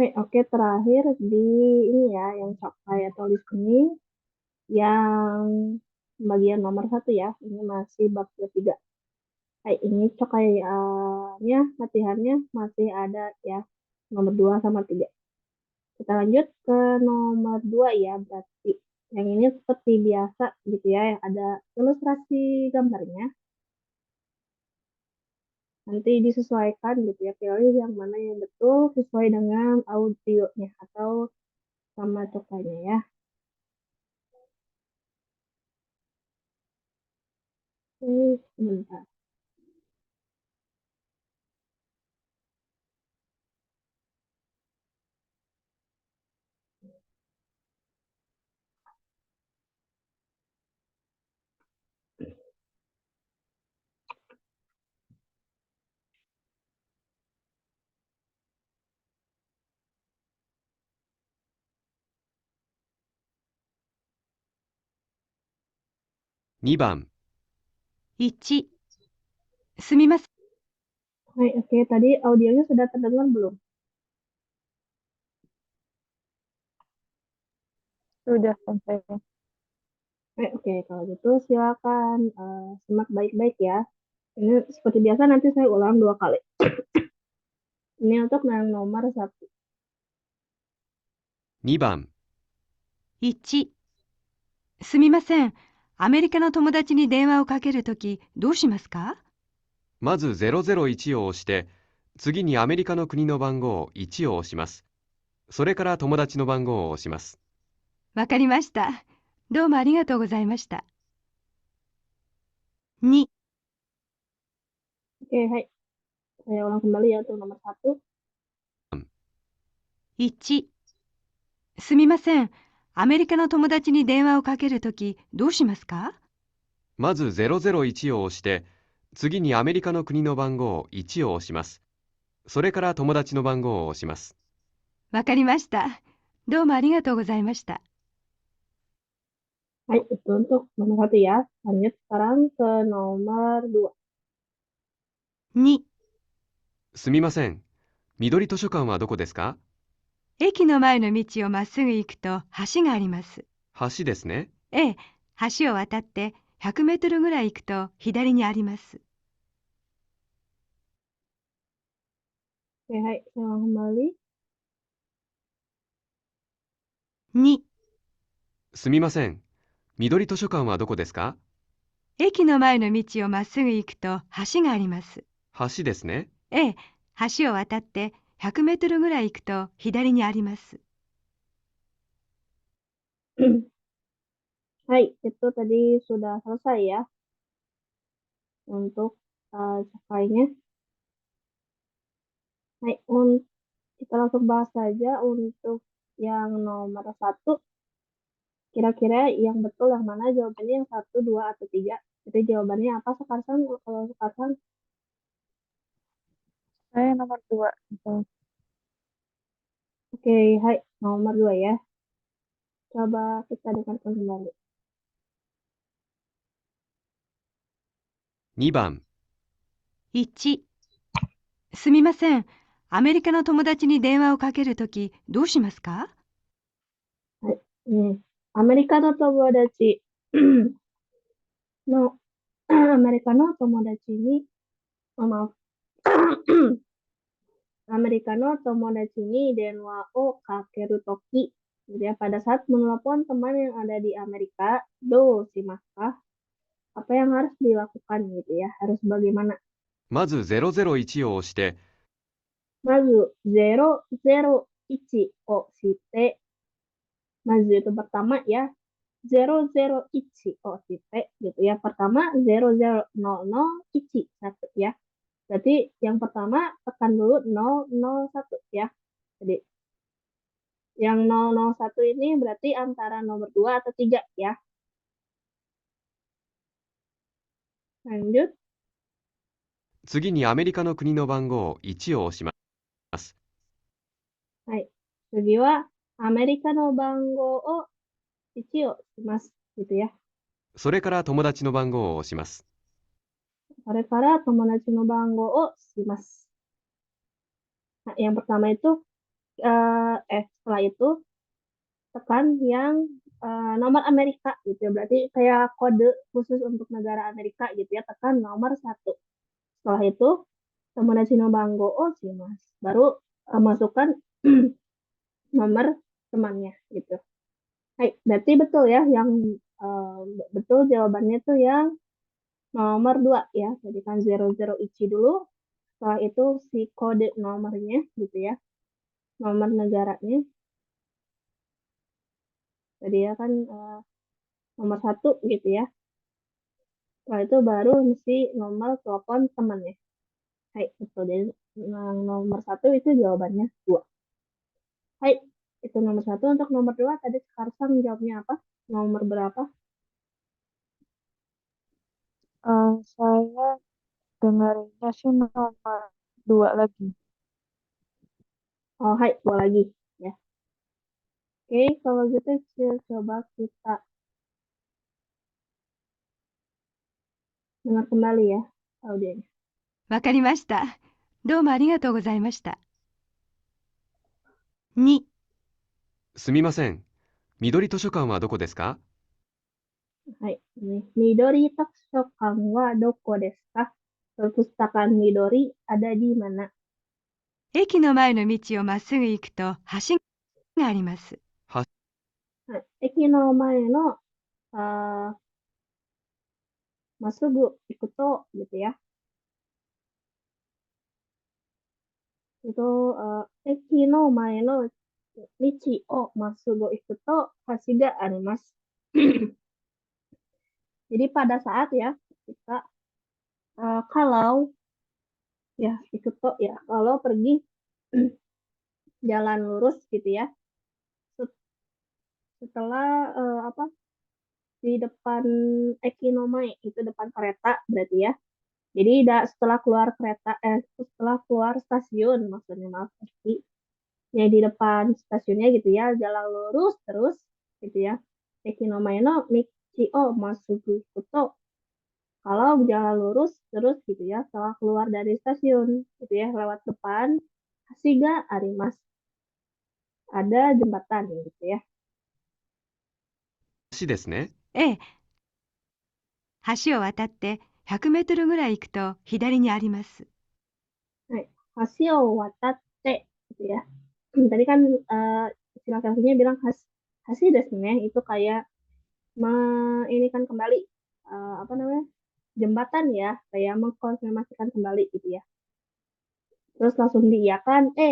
Hai, oke, terakhir di ini ya, yang capai atau list ini, yang bagian nomor satu ya, ini masih bab ketiga. Hai, ini cokainya, latihannya masih ada ya, nomor 2 sama 3. Kita lanjut ke nomor 2 ya, berarti. Yang ini seperti biasa gitu ya, yang ada ilustrasi gambarnya. Nanti disesuaikan gitu ya, pilih yang mana yang betul sesuai dengan audionya atau sama cokainya ya. Sebentar. 2番、1、すみません。Hai, oke, tadi audionya sudah terdengar belum? Sudah sampai. Oke, kalau gitu silakan simak baik-baik ya. Ini seperti biasa nanti saya ulang 2 kali. Ini untuk yang nomor 1. 2番、1、すみません。アメリカの友達に電話をかけるとき、どうしますか？まず001を押して、次にアメリカの国の番号1を押します。それから友達の番号を押します。わかりました。どうもありがとうございました。2、Oke, hai. Saya ulang kembali ya untuk nomor 1. 1、すみません。アメリカの友達に電話をかけるとき、どうしますか？まず001を押して、次にアメリカの国の番号1を押します。それから友達の番号を押します。わかりました。どうもありがとうございました。Hai, itu untuk nomor 1 ya. Lanjut sekarang ke nomor 2. 2、すみません。緑図書館はどこですか？駅の前の道をまっすぐ行くと橋があります。橋ですね。ええ、橋を渡って100メートルぐらい行くと左にあります。Oke, hai. Saya ulang kembali. 2、すみません。緑図書館はどこですか？駅の前の道をまっすぐ行くと橋があります。橋ですね。ええ、橋を渡って100メートルぐらい行くと左にあります。Hai, itu tadi sudah selesai ya untuk cakainya. Hai, kita langsung bahas saja untuk yang nomor 1. Kira-kira yang betul yang mana jawabannya yang 1, 2, atau 3? Jadi jawabannya apa Sekarang? Kalau sekarang? Saya nomor 2. Oke, hai, nomor 2 ya. Coba kita dengarkan kembali. 2番、1、すみません。アメリカの友達に電話をかけるときどうしますか？はい、アメリカの友達のアメリカの友達に、maaf, アメリカの友達に電話をかけるとき, jadi ya, pada saat menelpon teman yang ada di Amerika, do shimasu apa yang harus dilakukan gitu ya, harus bagaimana? まず001を押して、まず001をして、まず itu pertama ya, 001 をして gitu ya. Pertama 00001 1 ya. Berarti yang pertama tekan dulu 001 ya. Jadi yang 001 ini berarti antara nomor 2 atau 3 ya. Lanjut. 次にアメリカの国の番号1を押します。はい。次はアメリカの番号を1をしますgitu ya. それから友達の番号を押します。それから友達の番号をします. Nah, yang pertama itu setelah itu tekan yang nomor Amerika gitu ya. Berarti kayak kode khusus untuk negara Amerika gitu ya. Tekan nomor satu. Setelah itu Tomodachi no Bango o shimasu. Baru masukkan nomor temannya gitu. Hai, berarti betul ya yang eh, betul jawabannya tuh yang nomor 2 ya. Jadi kan 00 dulu. Setelah itu si kode nomornya gitu ya. Nomor negaranya. Jadi ya kan nomor satu gitu ya. Setelah itu baru si nomor telepon temannya. Hai, betul. Jadi yang nomor satu itu jawabannya dua. Hai, itu nomor satu. Untuk nomor dua tadi Karsang jawabnya apa? Nomor berapa? Saya dengarnya sih nomor 2 lagi. Oh, hai, dua lagi ya. Oke, kalau gitu coba kita dengar kembali ya audionya. わかりました。どうもありがとうございました。2、すみません。緑図書館はどこですか？はい。Midori Toksokan wa doko desu ka? Perpustakaan Midori ada di mana? 駅の前の道をまっすぐ行くと橋があります。は、はい。駅の前の、uh, masugu ikuto gitu ya. Itu eki no mae no michi o masugu ikuto hasi ga arimasu. Jadi pada saat ya kita kalau ya ikuto ya kalau pergi jalan lurus gitu ya. Setelah apa di depan Ekinomai itu depan kereta berarti ya. Jadi setelah keluar kereta setelah keluar stasiun maksudnya maaf pasti ya di depan stasiunnya gitu ya jalan lurus terus gitu ya. Ekinomai no Michio Masugu Kuto. Kalau jalan lurus terus gitu ya setelah keluar dari stasiun gitu ya lewat depan Hasiga Arimas ada jembatan gitu ya. 橋ですね。ええ、橋を渡って100メートルぐらい行くと左にあります。Nah, Hasio Watate gitu ya. Tadi kan istilah Kelsey-nya bilang hasi desu ne, itu kayak ini kan kembali apa namanya jembatan ya, kayak mengkonfirmasikan kembali gitu ya. Terus langsung diiyakan, oke,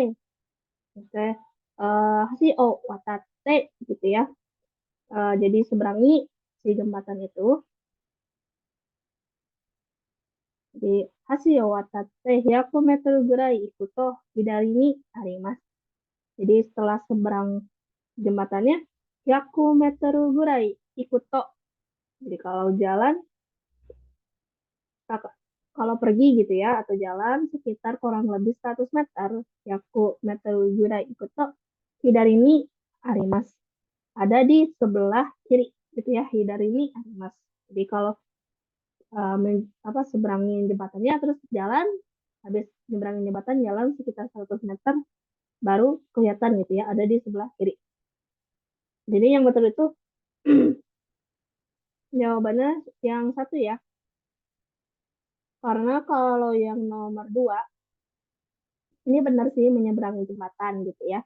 Hasio Watate gitu ya. Jadi seberangi si jembatan itu. Jadi Hasio Watate 100 meter gurai ikuto hidari ni arimasu. Jadi setelah seberang jembatannya yaku meteru gurai ikuto. Jadi kalau jalan kalau pergi gitu ya atau jalan sekitar kurang lebih 100 meter yaku meteru gurai ikuto hidari ini arimas ada di sebelah kiri gitu ya hidari ini arimas. Jadi kalau seberangin jembatannya terus jalan habis nyeberangin jembatan jalan sekitar 100 meter baru kelihatan gitu ya ada di sebelah kiri. Jadi yang betul itu jawabannya yang satu ya. Karena kalau yang nomor dua, ini benar sih menyeberangi jembatan gitu ya.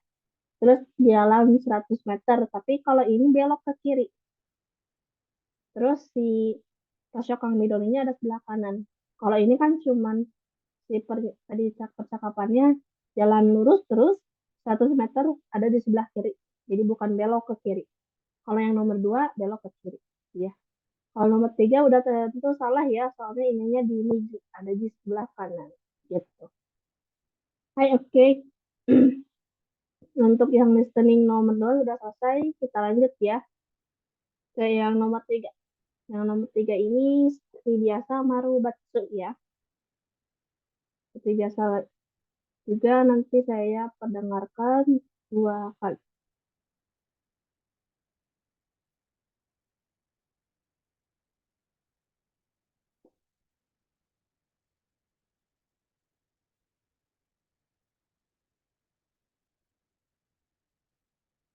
Terus jalan 100 meter, tapi kalau ini belok ke kiri. Terus si Tasyo Kang Midorinya ada sebelah kanan. Kalau ini kan cuman tadi percakapannya jalan lurus terus 100 meter ada di sebelah kiri. Jadi bukan belok ke kiri. Kalau yang nomor dua belok ke kiri. Ya. Kalau nomor tiga udah tentu salah ya, soalnya ininya di ini ada di sebelah kanan. Gitu. Hai, oke. Untuk yang listening nomor 2 sudah selesai, kita lanjut ya ke yang nomor 3. Yang nomor 3 ini seperti biasa marubatsu ya. Seperti biasa juga nanti saya perdengarkan dua kali.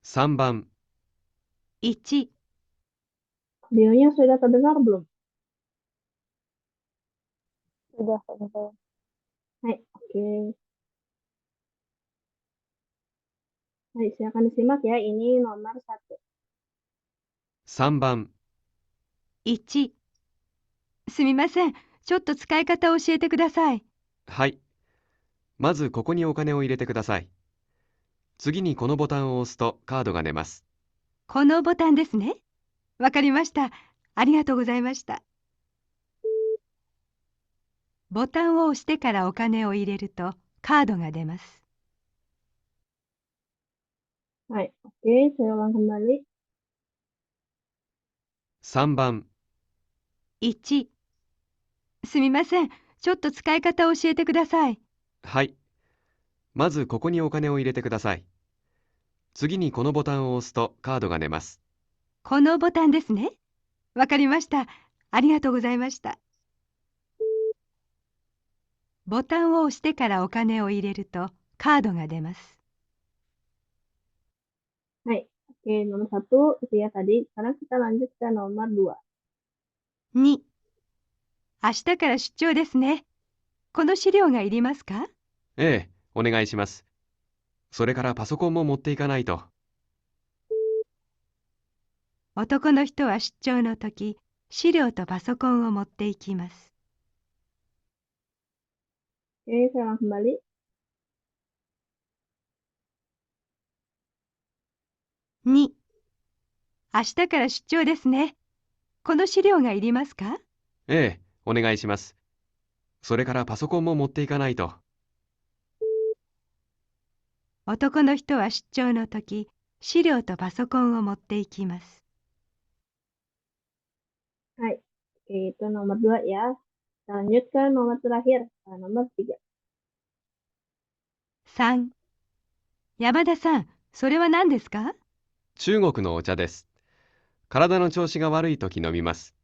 3番、 1、Audionya sudah terdengar belum? Sudah, Tante. Hai, oke. Hai, silakan disimak ya. Ini nomor 1. 3番、 1。すみません。ちょっと使い方を教えてください。はい。まずここにお金を入れてください。次にこのボタンを押すとカードが出ます。このボタンですね。わかりました。ありがとうございました。ボタンを押してからお金を入れるとカードが出ます。Hai, oke. Saya ulang kembali. 3番、1。すみません。ちょっと使い方を教えてください。はい。まずここにお金を入れてください。次にこのボタンを押すとカードが出ます。このボタンですね。わかりました。ありがとうございました。ボタンを押してからお金を入れるとカードが出ます。Hai, oke. Nomor 1 itu ya tadi. Sekarang kita lanjut ke nomor 2. 2、明日から出張ですね。この資料がいりますか？ええ、お願いします。それからパソコンも持っていかないと。男の人は出張の時、資料とパソコンを持って行きます。Oke, saya ulang kembali. 2、明日から出張ですね。この資料がいりますか？ええ、お願いします。それからパソコンも持っていかないと。男の人は出張の時、資料とパソコンを持って行きます。Hai, oke. Itu nomor 2 ya. Kita lanjut ke nomor terakhir. Nomor 3. 3、山田さん、それは何ですか？中国のお茶です。体の調子が悪いとき飲みます。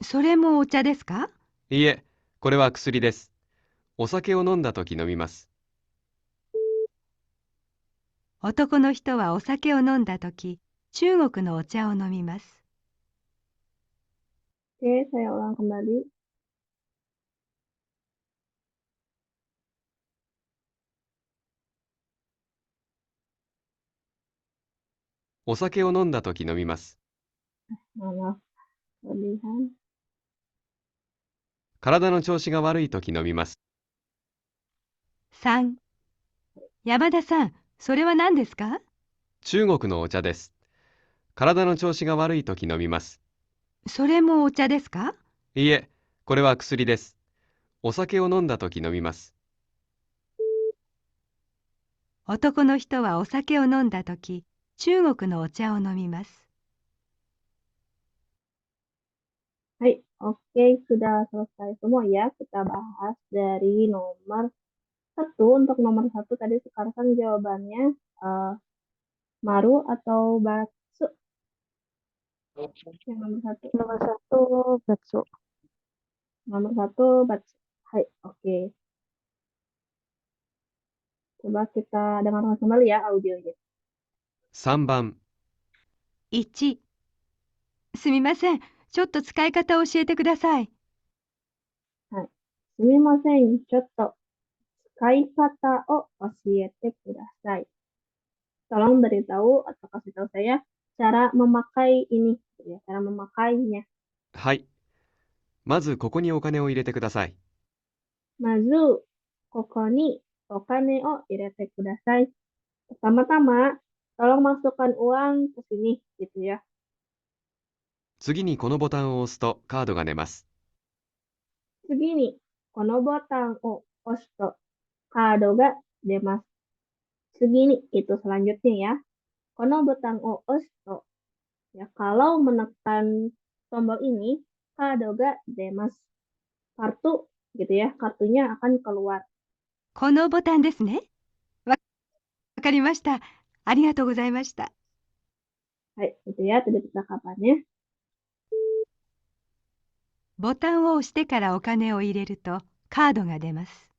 それもお茶ですか？いいえ、これは薬です。お酒を飲んだとき飲みます。男の人はお酒を飲んだ時、中国のお茶を飲みます。Oke, saya ulang kembali. お酒を飲んだとき飲みます。Maaf, kelebihan. 体の調子が悪いとき飲みます。3、山田さん、それは何ですか？中国のお茶です。体の調子が悪いとき飲みます。それもお茶ですか？いいえ、これは薬です。お酒を飲んだとき飲みます。男の人はお酒を飲んだ時、中国のお茶を飲みます。Hai, oke. Sudah selesai semua ya. Kita bahas dari nomor 1. Untuk nomor 1 tadi sekarang jawabannya eh, maru atau bakso. Yang nomor 1. Nomor 1, bakso. Nomor 1 bakso. Hai, oke. Coba kita dengarkan kembali ya audionya. 3番、1、すみません。ちょっと使い方を教えてください。はい。すみません。ちょっと使い方を教えてください. Tolong beritahu atau kasih tahu saya cara memakai ini, gitu ya, cara memakainya. はい。まずここにお金を入れてください。Mazu, koko ni okane o irete kudasai. Pertama-tama, tolong masukkan uang ke sini, gitu ya. 次にこのボタンを押すとカードが出ます。次に、このボタンを押すとカードが出ます。次に, itu selanjutnya ya. Kono botang o osto. Ya, kalau menekan tombol ini, kado ga demas. Kartu, gitu ya, kartunya akan keluar. このボタンですね。わかりました。ありがとうございました。Hai, gitu ya, tadi percakapannya. ボタンを押してからお金を入れるとカードが出ます。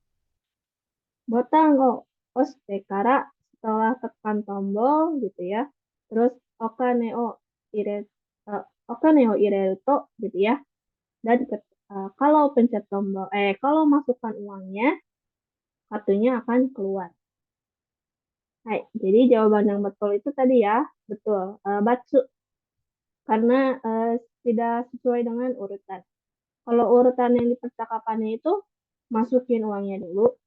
Botang o oste kara setelah tekan tombol, gitu ya. terus oka neo ireruto gitu ya. Dan kalau masukkan uangnya, kartunya akan keluar. Hai, jadi jawaban yang betul itu tadi ya, betul, batsu, karena tidak sesuai dengan urutan. Kalau urutan yang di percakapannya itu masukin uangnya dulu,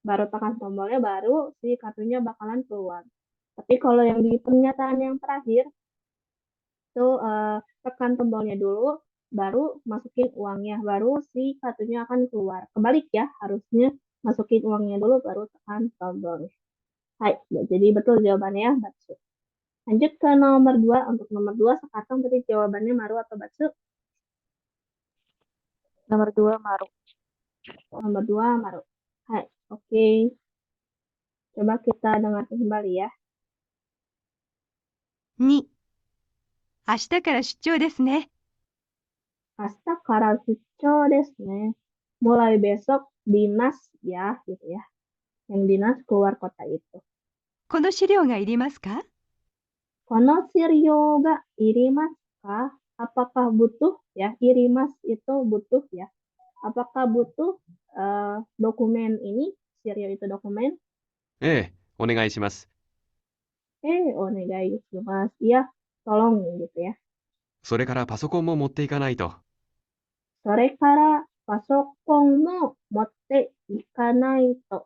baru tekan tombolnya, baru si kartunya bakalan keluar. Tapi kalau yang di pernyataan yang terakhir itu tekan tombolnya dulu, baru masukin uangnya, baru si kartunya akan keluar. Kebalik ya, harusnya masukin uangnya dulu, baru tekan tombolnya. Hai, jadi betul jawabannya ya, Batsu. Lanjut ke nomor 2. Untuk nomor 2, Sekatong tadi jawabannya Maru atau Batsu? Nomor 2, Maru. Nomor 2, Maru. Hai, oke. Coba kita dengarkan kembali ya. 2、明日から出張ですね。 Hasta kara sucho desu ne. Mulai besok dinas ya, gitu ya. Yang dinas keluar kota itu. この資料がいりますか？ Kono shiryou ga irimasu ka? Apakah butuh ya? Irimas itu butuh ya. Apakah butuh dokumen ini? Shiryo itu dokumen. ええ、お願いします。Onegai shimasu. Ya, tolong gitu ya. それからパソコンも持っていかないと。Sore kara pasokon mo motte ikanai to.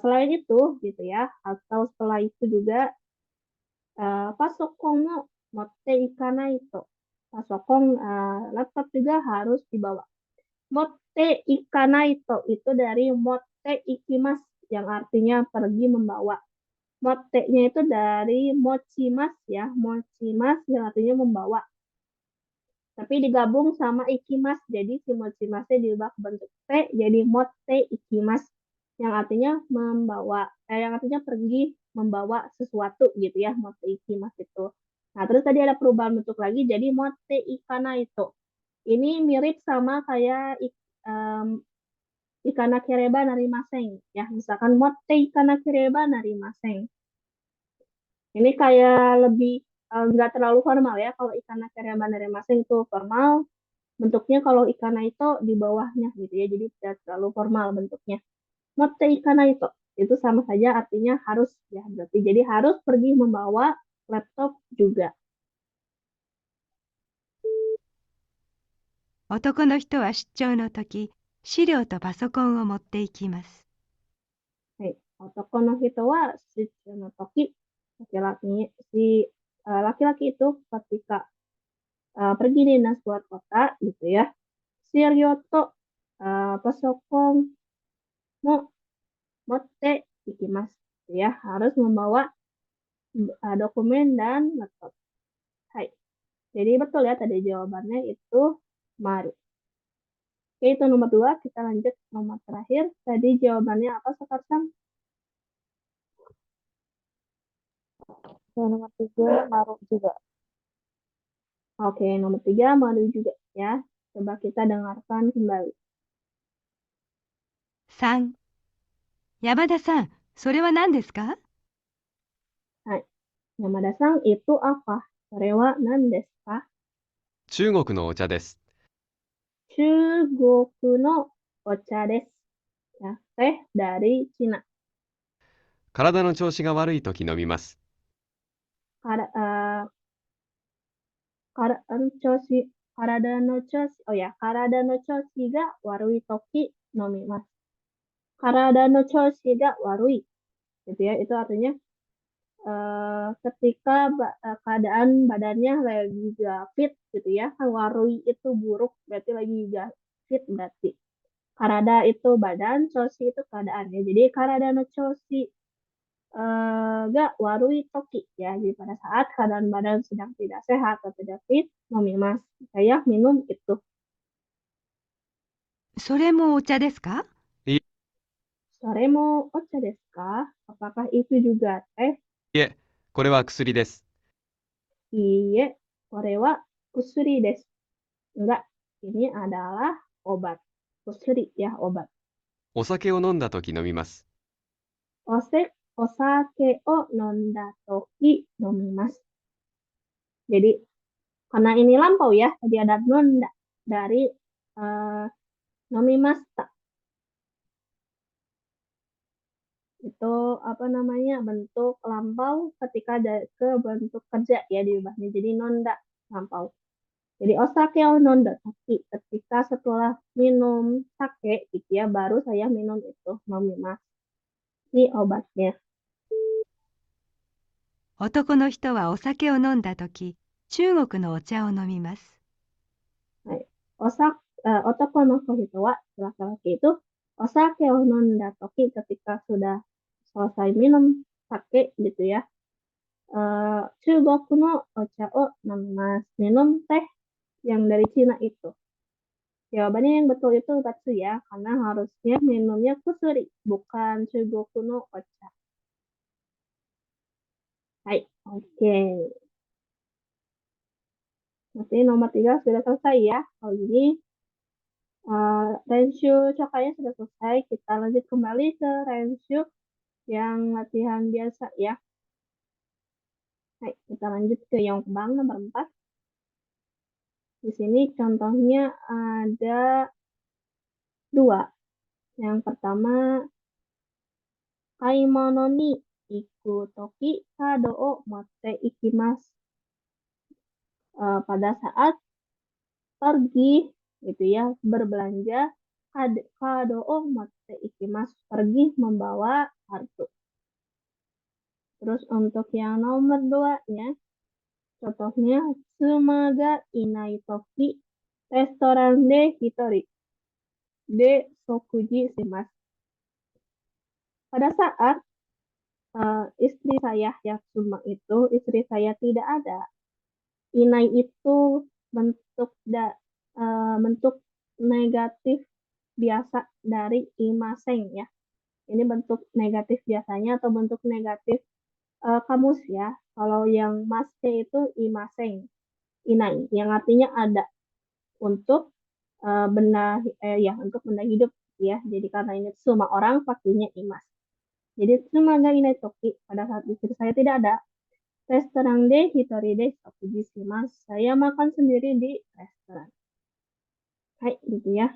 Selain itu gitu ya, atau setelah itu juga pasokon mo motte ikanai to. Pasokon laptop juga harus dibawa. Motte ikanai to itu dari motte ikimas yang artinya pergi membawa. Motte-nya itu dari mochimas ya, mochimas yang artinya membawa. Tapi digabung sama ikimas, jadi si mochimasnya diubah ke bentuk T, jadi motte ikimas, yang artinya membawa, yang artinya pergi membawa sesuatu gitu ya, motte ikimas itu. Nah, terus tadi ada perubahan bentuk lagi, jadi motte ikana itu. Ini mirip sama kayak ikana kereba narimaseng ya, misalkan motte ikana kereba narimaseng. Ini kayak lebih nggak terlalu formal ya. Kalau ikana kereba narimaseng itu formal, bentuknya kalau ikana itu di bawahnya gitu ya, jadi tidak terlalu formal bentuknya. Motte ikana itu sama saja artinya harus ya, berarti jadi harus pergi membawa laptop juga. 男の人は出張の時、資料とパソコンを持っていきます。 Hai, otoko no hito wa shichou no toki, laki-laki itu ketika pergi dinas keluar kota gitu ya. Shiryo to pasokon mo motte ikimasu ya, harus membawa dokumen dan laptop. Hai. Jadi betul ya tadi jawabannya itu Maru. Oke, itu nomor 2. Kita lanjut nomor terakhir. Tadi jawabannya apa sekarang? Yang nomor 3, Maru juga. Oke, nomor 3 Maru juga ya. Coba kita dengarkan kembali. 3、山田さん、それは何ですか？ Hai. Yamada-san, itu apa? Sore wa nan desu ka? 中国のお茶です。 Chugoku no ocha desu. Ya, teh dari Cina. 体の調子が悪いとき飲みます。 Kara, kara, choshi, karada no choshi. Oh ya, karada no choshi ga warui toki nomimasu. Karada no choshi ga warui. Gitu ya, itu artinya ketika keadaan badannya lagi gak fit gitu ya. Kan warui itu buruk, berarti lagi gak fit berarti. Karada itu badan, choshi itu keadaan ya. Jadi karada no choshi gak warui toki ya. Jadi pada saat keadaan badan sedang tidak sehat atau tidak fit, nomimas. Saya minum itu. それもお茶ですか？ Sore mo ocha desu ka? Apakah itu juga teh? いえ、これは薬です。 Iye, kore wa kusuri desu. Enggak, ini adalah obat. Kusuri ya, obat. お酒を飲んだとき飲みます。osake o nonda toki nomimasu. Jadi karena ini lampau ya, tadi ada nonda dari nomimasta. Itu apa namanya, bentuk lampau ketika ada ke bentuk kerja ya diubahnya jadi nonda lampau. Jadi osake o nonda toki, ketika setelah minum sake gitu ya, baru saya minum itu nomimasu. Ini obatnya. 男の人はお酒を飲んだとき、中国のお茶を飲みます。はい。Otoko no kohito wa, laki-laki itu osake o nonda toki, ketika sudah selesai minum sake gitu ya. Chugoku no ocha o namimasu, minum teh yang dari Cina itu. Jawabannya yang betul itu Gatsu ya, karena harusnya minumnya kusuri, bukan Chugoku no ocha. Hai, oke. Berarti nomor 3 sudah selesai ya. Kalau ini Renshu Chokanya sudah selesai. Kita lanjut kembali ke Renshu yang latihan biasa ya. Baik, kita lanjut ke Yongbang nomor 4. Di sini contohnya ada 2. Yang pertama, kaimono ni iku toki kado o motte ikimasu. Pada saat pergi gitu ya, berbelanja, kado o motte ikimasu, pergi membawa kartu. Terus untuk yang nomor 2-nya, contohnya, tsuma ga inai toki restoran de hitori de sokuji shimasu. Pada saat istri saya yang Tsuma itu, istri saya tidak ada. Inai itu bentuk bentuk negatif biasa dari imaseng ya. Ini bentuk negatif biasanya atau bentuk negatif kamus ya. Kalau yang maske itu imaseng, inai, yang artinya ada untuk untuk benda hidup ya. Jadi karena ini semua orang pakainya imas. Jadi tsumaga inai toki, pada saat istri saya tidak ada, restoran de hitori de sokuji shimasu, saya makan sendiri di restoran. Hai, gitu ya.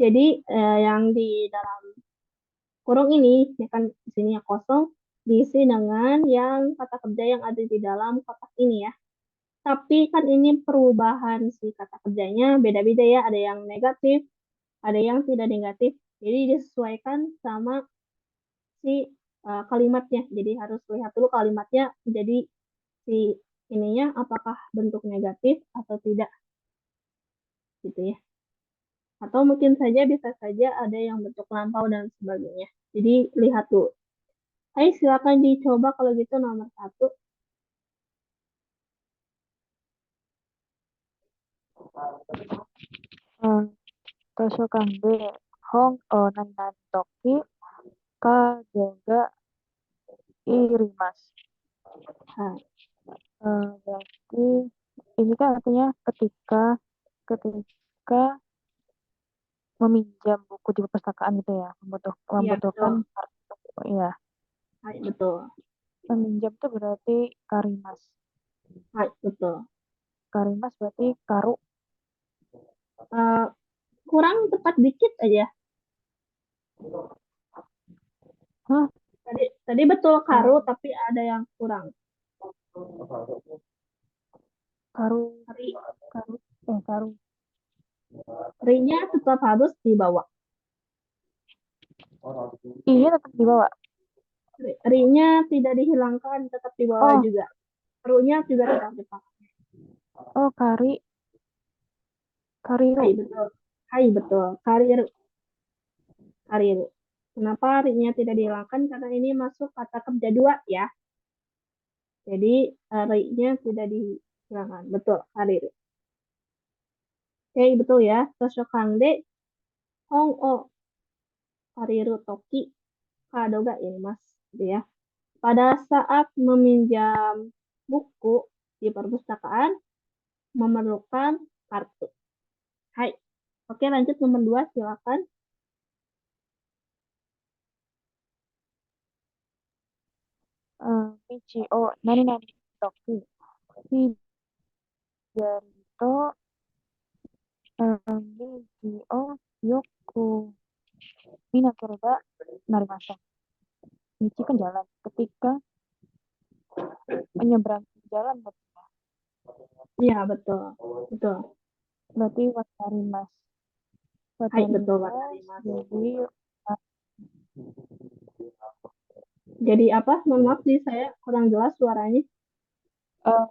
Jadi yang di dalam kurung ini, ya kan di sini yang kosong, diisi dengan yang kata kerja yang ada di dalam kotak ini ya. Tapi kan ini perubahan si kata kerjanya beda-beda ya, ada yang negatif, ada yang tidak negatif. Jadi disesuaikan sama si kalimatnya. Jadi harus lihat dulu kalimatnya, jadi si ininya apakah bentuk negatif atau tidak, gitu ya. Atau mungkin saja bisa saja ada yang bentuk lampau dan sebagainya. Jadi lihat dulu. Hai, silakan dicoba kalau gitu nomor 1. Toshokan de hong o nandan toki kado ga irimasu. Hai. Berarti ini kan artinya ketika meminjam buku di perpustakaan gitu ya, Iya, membutuhkan betul. kartu. Iya, Hai, betul. meminjam itu berarti karimas. Hai, betul. Karimas berarti karu. Kurang tepat dikit aja. Hah? Tadi betul karu, tapi ada yang kurang. Karu. Ri, Karu. ri-nya tetap harus dibawa. Iya, tetap dibawa. Ri-nya tidak dihilangkan, tetap dibawa Oh. juga. Ru-nya juga tetap dipakai. Oh, kariru. Hai, betul. Hai, betul. Kariru. Kenapa ri-nya tidak dihilangkan? Karena ini masuk kata kerja 2 ya. Jadi ri-nya tidak dihilangkan. Betul, kariru. Oke, betul ya. Toshokan de hong o kariru toki kado ga irimasu, gitu ya. Pada saat meminjam buku di perpustakaan memerlukan kartu. Hai. Oke, lanjut nomor 2, silakan. Michi o nani nani toki hidari to Miji o yoku minakereba narimasa. Michi kan jalan. Ketika menyeberangi jalan Iya, betul. Betul. berarti watarimas. Hai, betul, Watarimas. watarimasu. Jadi Jadi apa? Mohon maaf nih, saya kurang jelas suaranya. eh,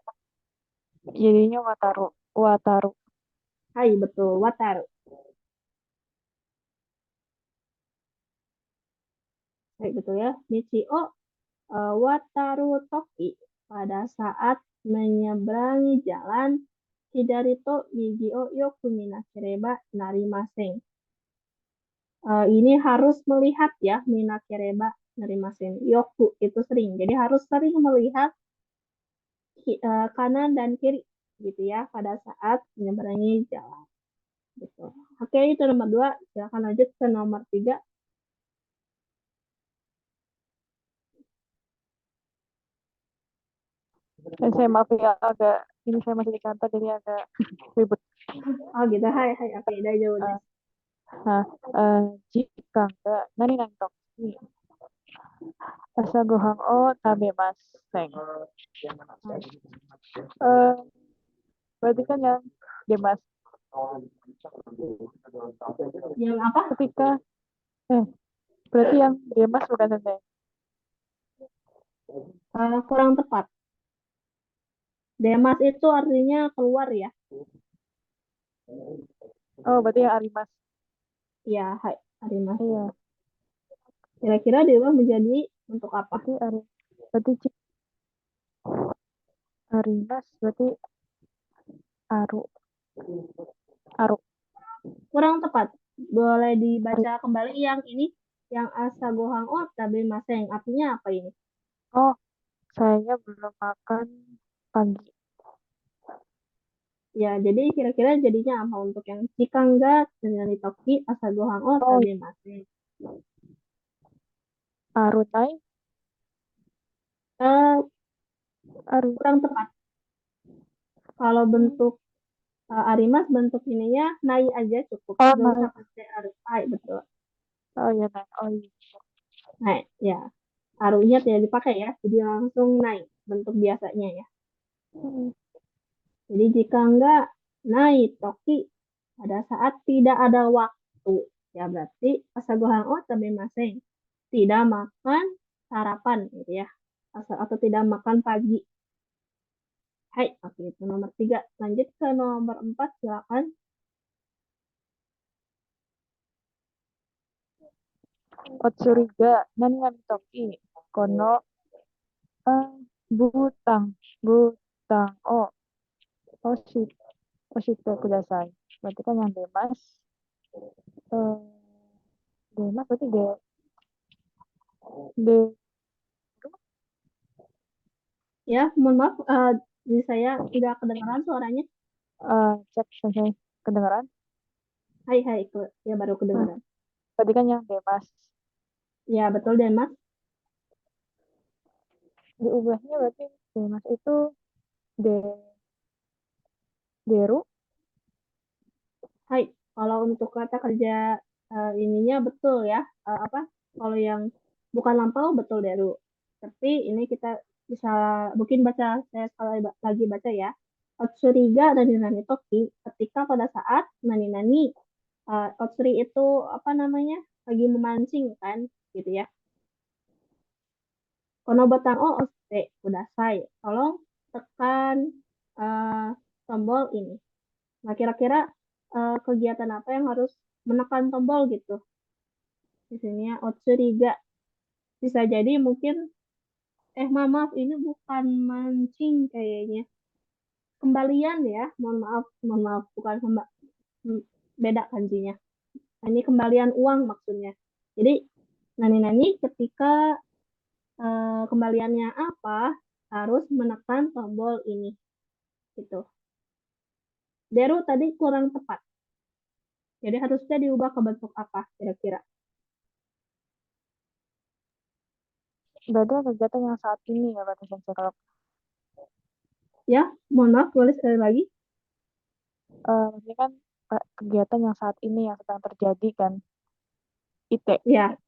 jadinya wataru. Wataru. Hai, betul. Wataru. Hai, betul ya. Michio Wataru Toki pada saat menyeberangi jalan Hidarito Migio Yoku Minakereba Narimasen. Ini harus melihat ya, Minakereba Narimasen. Yoku itu sering. Jadi harus sering melihat kanan dan kiri gitu ya pada saat menyeberangi jalan. Gitu. Oke, itu nomor 2. Silakan lanjut ke nomor 3. Saya maaf ya agak ini saya masih di kantor jadi agak ribut. Oh gitu, hai, hai, oke, daijoubu Eh, desu. nah, jika enggak nani nani toki asagohan o tabemasen. Eh, berarti kan yang demas Yang apa? ketika berarti yang demas bukan sensei. Kurang tepat. Demas itu artinya keluar ya. Oh, berarti yang arimas. Ya, hai, arimas. Iya, Kira-kira diubah menjadi untuk apa? berarti arimas berarti aru. Aru. Kurang tepat. Boleh dibaca kembali yang ini, yang asagohang o tabe maseng. Artinya apa ini? Oh, saya belum makan pagi. Ya, jadi kira-kira jadinya apa untuk yang chikanga dengan toki asagohang o Oh, tabe maseng. aru nai. Eh, Aru. kurang tepat. Kalau bentuk arimas bentuk ininya nai aja cukup. Oh, Gak usah nai. pakai aru. Hai, betul. Oh, iya, nai. Oh, iya. Nah, ya. Arunya tidak dipakai ya. Jadi langsung naik bentuk biasanya ya. Hmm. Jadi jika enggak naik toki pada saat tidak ada waktu. Ya berarti asagohan o tabemasen. Tidak makan sarapan gitu ya. Atau tidak makan pagi. Hai, oke itu nomor 3. Lanjut ke nomor 4 silakan. Otsuriga nani nani toki kono butang butang oh oshi oshite kudasai. Berarti kan yang demas eh, demas berarti de Ya, mohon maaf. Di saya tidak kedengaran suaranya. cek sensei kedengaran. Hai, hai. Ya baru Nah, kedengaran. berarti kan yang demas Ya, betul deh, Mas. diubahnya berarti demas itu de deru. Hai, kalau untuk kata kerja ininya betul ya. Apa? Kalau yang bukan lampau betul Deru. Tapi ini kita bisa mungkin baca saya sekali lagi baca ya. Otsuriga dan nani toki ketika pada saat nani nani otsuri itu apa namanya lagi memancing kan gitu ya. Kono batang o oste kudasai. Tolong tekan eh, tombol ini. Nah, kira-kira kegiatan apa yang harus menekan tombol gitu? Di sini ya, otsuriga. Bisa jadi mungkin, maaf, ini bukan mancing kayaknya. Kembalian ya, mohon maaf, bukan beda kanjinya. Nah, ini kembalian uang maksudnya. Jadi, nani-nani ketika kembaliannya apa, harus menekan tombol ini. Gitu. Deru tadi kurang tepat. Jadi harusnya diubah ke bentuk apa kira-kira? berarti kegiatan yang saat ini ya berarti Sensei kalau Ya, mohon maaf, boleh sekali lagi? ini kan kegiatan yang saat ini yang sedang terjadi kan IT. Ya.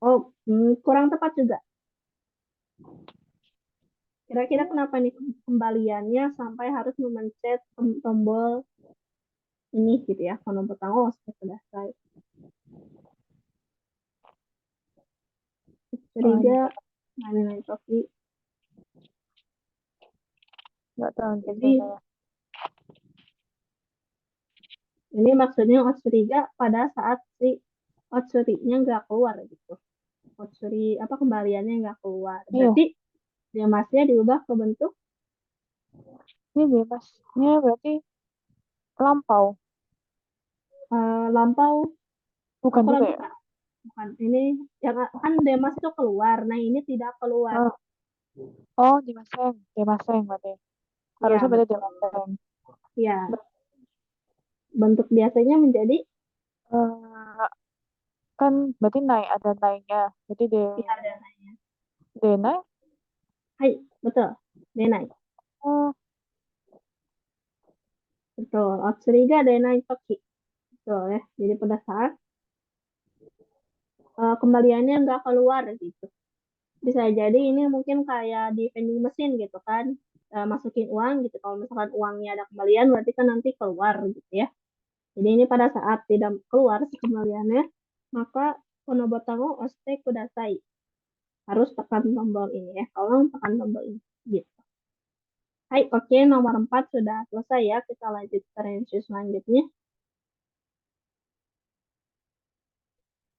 Oh, kurang tepat juga. Kira-kira kenapa nih kembaliannya sampai harus memencet tombol ini gitu ya, kalau butang oh selesai. Curiga, main topi. Nggak tahu Jadi saya. ini maksudnya Otsuriga pada saat si Otsuri-nya nggak keluar gitu. Otsuri apa kembaliannya nggak keluar. Iya, Berarti dia masnya diubah ke bentuk ini bebasnya berarti lampau. lampau. Bukan Kurang juga ya? tepat. Bukan. Ini yang kan Demas itu keluar. Nah ini tidak keluar. Oh, Demaseng berarti. Ya, Harusnya berarti betul. Demaseng. Ya, bentuk biasanya menjadi Eh, kan berarti naik ada naiknya. Jadi ya ada. naik. Hai, betul. Denai. Oh, Betul. Otsuriga Denai Toki. Betul ya. Jadi pada saat kembaliannya nggak keluar gitu. Bisa jadi ini mungkin kayak di vending mesin gitu kan. Masukin uang gitu. Kalau misalkan uangnya ada kembalian berarti kan nanti keluar gitu ya. Jadi ini pada saat tidak keluar si kembaliannya, maka konobotango oste kudasai. Harus tekan tombol ini ya. Tolong tekan tombol ini. Gitu. Hai, oke, nomor 4 sudah selesai ya. Kita lanjut ke range selanjutnya.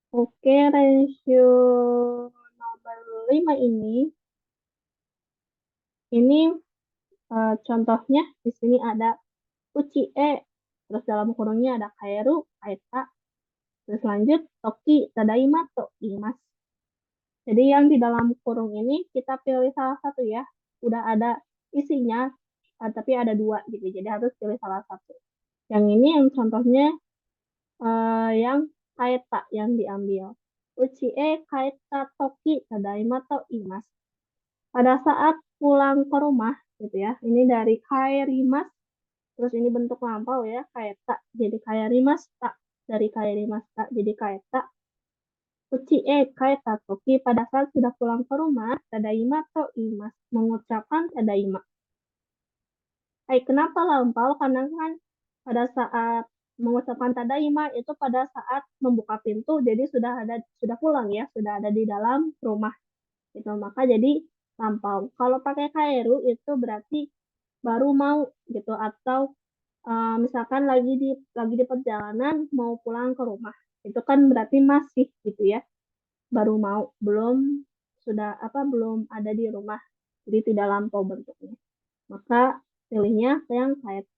Oke, rasio nomor 5 ini contohnya di sini ada Uchi-e, terus dalam kurungnya ada Kaeru, Kaeta, terus lanjut Toki, Tadaima, to Imas. Jadi yang di dalam kurung ini kita pilih salah satu ya. Udah ada isinya, tapi ada dua gitu. Jadi harus pilih salah satu. Yang ini yang contohnya yang Kaeta yang diambil. Uchi-e Kaeta Toki, Tadaima, to Imas. Pada saat pulang ke rumah gitu ya. Ini dari kaerimas, terus ini bentuk lampau ya, kaeta jadi kaerimas tak, dari kaerimas tak jadi kaeta. Uchi kaeta toki pada saat sudah pulang ke rumah, tadaima to imas mengucapkan tadaima. Hai, kenapa lampau? Karena kan pada saat mengucapkan tadaima itu pada saat membuka pintu, jadi sudah pulang ya, sudah ada di dalam rumah gitu. Maka jadi lampau. Kalau pakai kairu itu berarti baru mau gitu, atau misalkan lagi di perjalanan mau pulang ke rumah. Itu kan berarti masih gitu ya. Baru mau, belum ada di rumah. Jadi tidak lampau bentuknya. Maka pilihnya yang kayak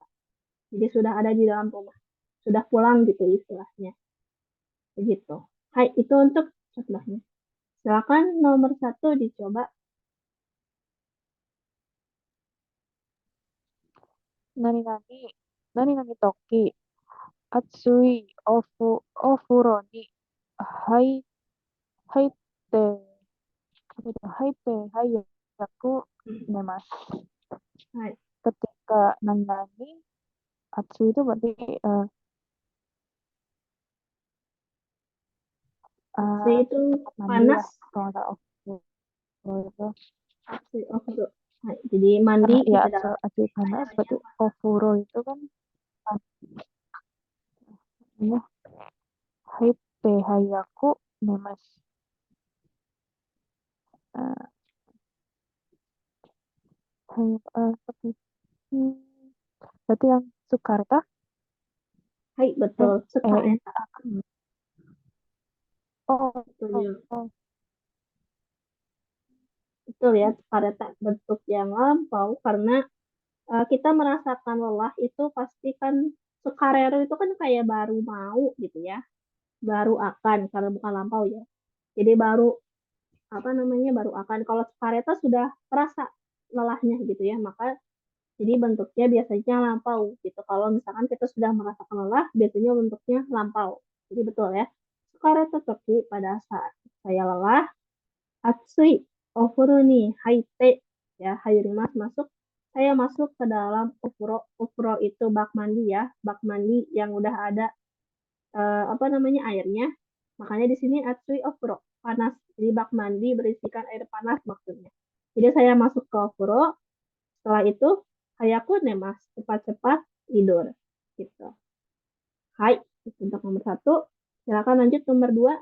jadi sudah ada di dalam rumah. Sudah pulang gitu istilahnya. Begitu. Hai, itu untuk contohnya. Silakan nomor 1 dicoba. nani toki. Atsui ofuro ni hai haite hayaku nemasu. Hai. Ketika nani Atsu itu berarti Atsu itu mandi panas. ya kalau nggak ofuro itu. Atsu, ofuro. Hai, jadi mandi Ya gitu dalam Atsu panas berarti ofuro itu kan ya haite hayaku nemasu. Seperti berarti yang Sukarta. Hai, betul. Suka Ini eta. oh, Betul oh, ya. oh. Betul ya, pada bentuk yang lampau karena kita merasakan lelah itu pasti kan sukarero itu kan kayak baru mau gitu ya. Baru akan karena bukan lampau ya. Jadi baru apa namanya baru akan. Kalau sukareta sudah terasa lelahnya gitu ya, maka jadi bentuknya biasanya lampau gitu. Kalau misalkan kita sudah merasakan lelah, biasanya bentuknya lampau. Jadi betul ya. Sukareta toki pada saat saya lelah, Atsui ofuru ni haite. Ya, hayurimasu masuk. Saya masuk ke dalam ofuro. Ofuro itu bak mandi ya. Bak mandi yang udah ada apa namanya airnya. Makanya di sini atsui ofuro. Panas. Jadi bak mandi berisikan air panas maksudnya. Jadi saya masuk ke ofuro. Setelah itu, hayaku nemas. Cepat-cepat tidur. Gitu. Hai, itu untuk nomor satu. Silakan lanjut nomor dua.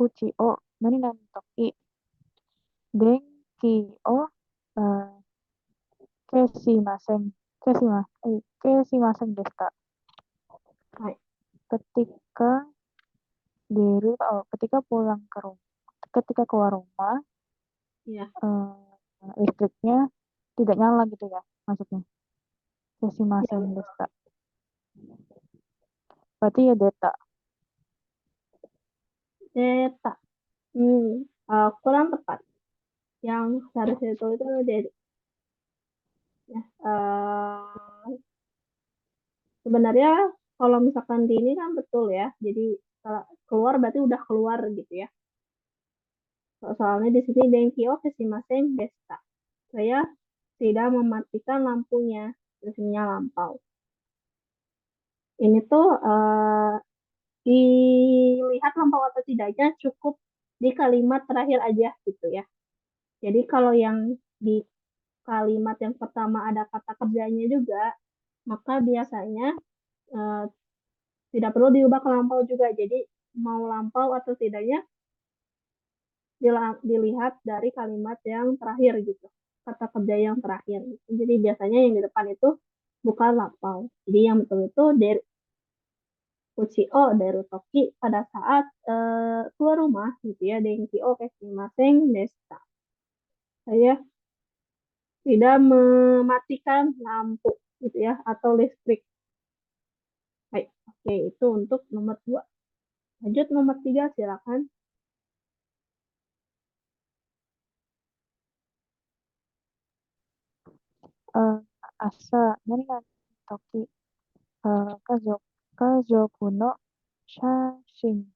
Uchi o nani nani toki denki o keshimasen. Keshimasen desu ka? Hai. Ketika ketika pulang ke rumah, ketika keluar rumah, Ya, listriknya tidak nyala gitu ya, maksudnya. Keshimasen ya, desu ka? Berarti ya deta. Deta. Kurang tepat. Yang seharusnya itu dari ya, sebenarnya kalau misalkan di ini kan betul ya. Jadi kalau keluar berarti udah keluar gitu ya. Soalnya di sini denki o keshimasen desu. Saya tidak mematikan lampunya. Terusnya lampau. Ini tuh dilihat lampau atau tidaknya cukup di kalimat terakhir aja gitu ya. Jadi kalau yang di kalimat yang pertama ada kata kerjanya juga, maka biasanya eh, tidak perlu diubah ke lampau juga. Jadi mau lampau atau tidaknya dilihat dari kalimat yang terakhir gitu. Kata kerja yang terakhir. Gitu. Jadi biasanya yang di depan itu bukan lampau. Jadi yang betul itu dari Uchi-o deru toki pada saat keluar rumah gitu ya. Denki o keshimasen deshita. Saya tidak mematikan lampu gitu ya atau listrik. Baik, oke itu untuk nomor dua. Lanjut nomor tiga silakan. Asa nani nani toki kazoku no shashin.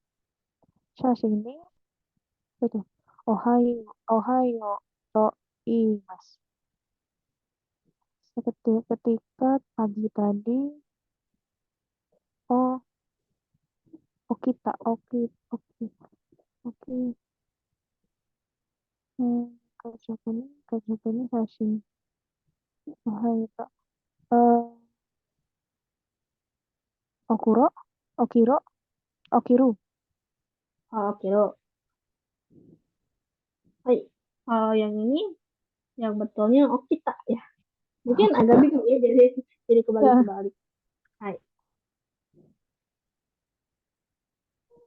Shashin ni itu ohayo to iimasu. Ketika pagi tadi, oh, okita, oki, kazoku ni shashin. Ohayo to. Okuro, okiro, okiru. Oke lo. Baik, kalau yang ini yang betulnya okita ya. Mungkin agak bingung ya jadi Ya, kebalik-kebalik. Hai,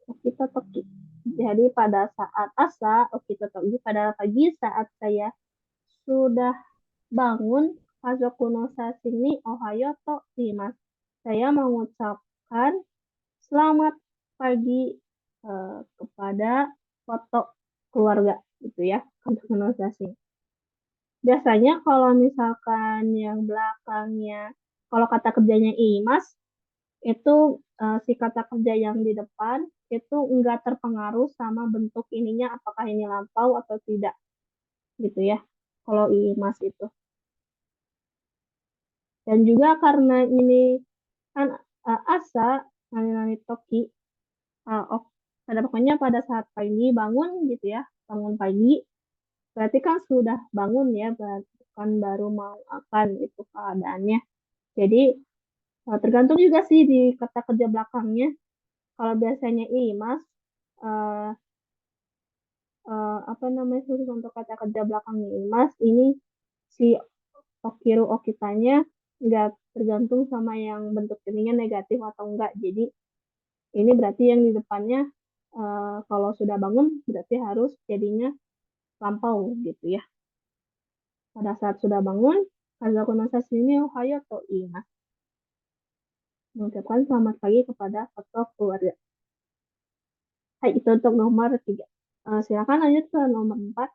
okita toki. Jadi pada saat asa, okita toki pada pagi saat saya sudah bangun, Kazoku no Sashi ni Ohayo to imasu. Saya mengucapkan selamat pagi kepada foto keluarga gitu ya, Kazoku no Sashi. Biasanya kalau misalkan yang belakangnya, kalau kata kerjanya imas, itu si kata kerja yang di depan itu enggak terpengaruh sama bentuk ininya, apakah ini lampau atau tidak gitu ya. Kalau imas itu. Dan juga karena ini kan asa, nani toki, pada pokoknya pada saat pagi bangun gitu ya, bangun pagi, berarti kan sudah bangun ya, bukan baru mau makan itu keadaannya. Jadi tergantung juga sih di kata kerja belakangnya. Kalau biasanya imas, eh, apa namanya khusus untuk kata kerja belakangnya imas, ini si okiru okitanya nggak tergantung sama yang bentuk ininya negatif atau enggak. Jadi ini berarti yang di depannya kalau sudah bangun berarti harus jadinya lampau gitu ya. Pada saat sudah bangun, Kazaku no sashimi ohayo to iimasu. Mengucapkan selamat pagi kepada foto keluarga. Hai, itu untuk nomor tiga. Silakan lanjut ke nomor empat.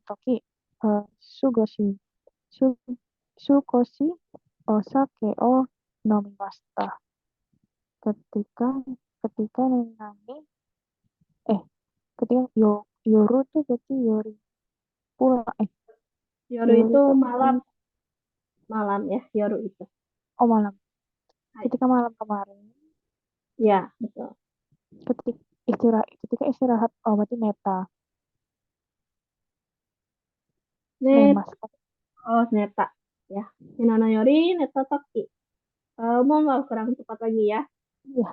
Toki, sugoshi, su, sukoshi, osake o nomimashita. Ketika, ketika Nani, ketika yoru tuh berarti yori pulang, Yoru yori itu tuh malam. Malam ya, yoru itu. malam. Hai. Ketika malam kemarin, Ya, betul. ketika istirahat, berarti neta, Net, nemas. neta. Ya. Hinano yori neta toki. Mau nggak kurang cepat lagi ya? Ya,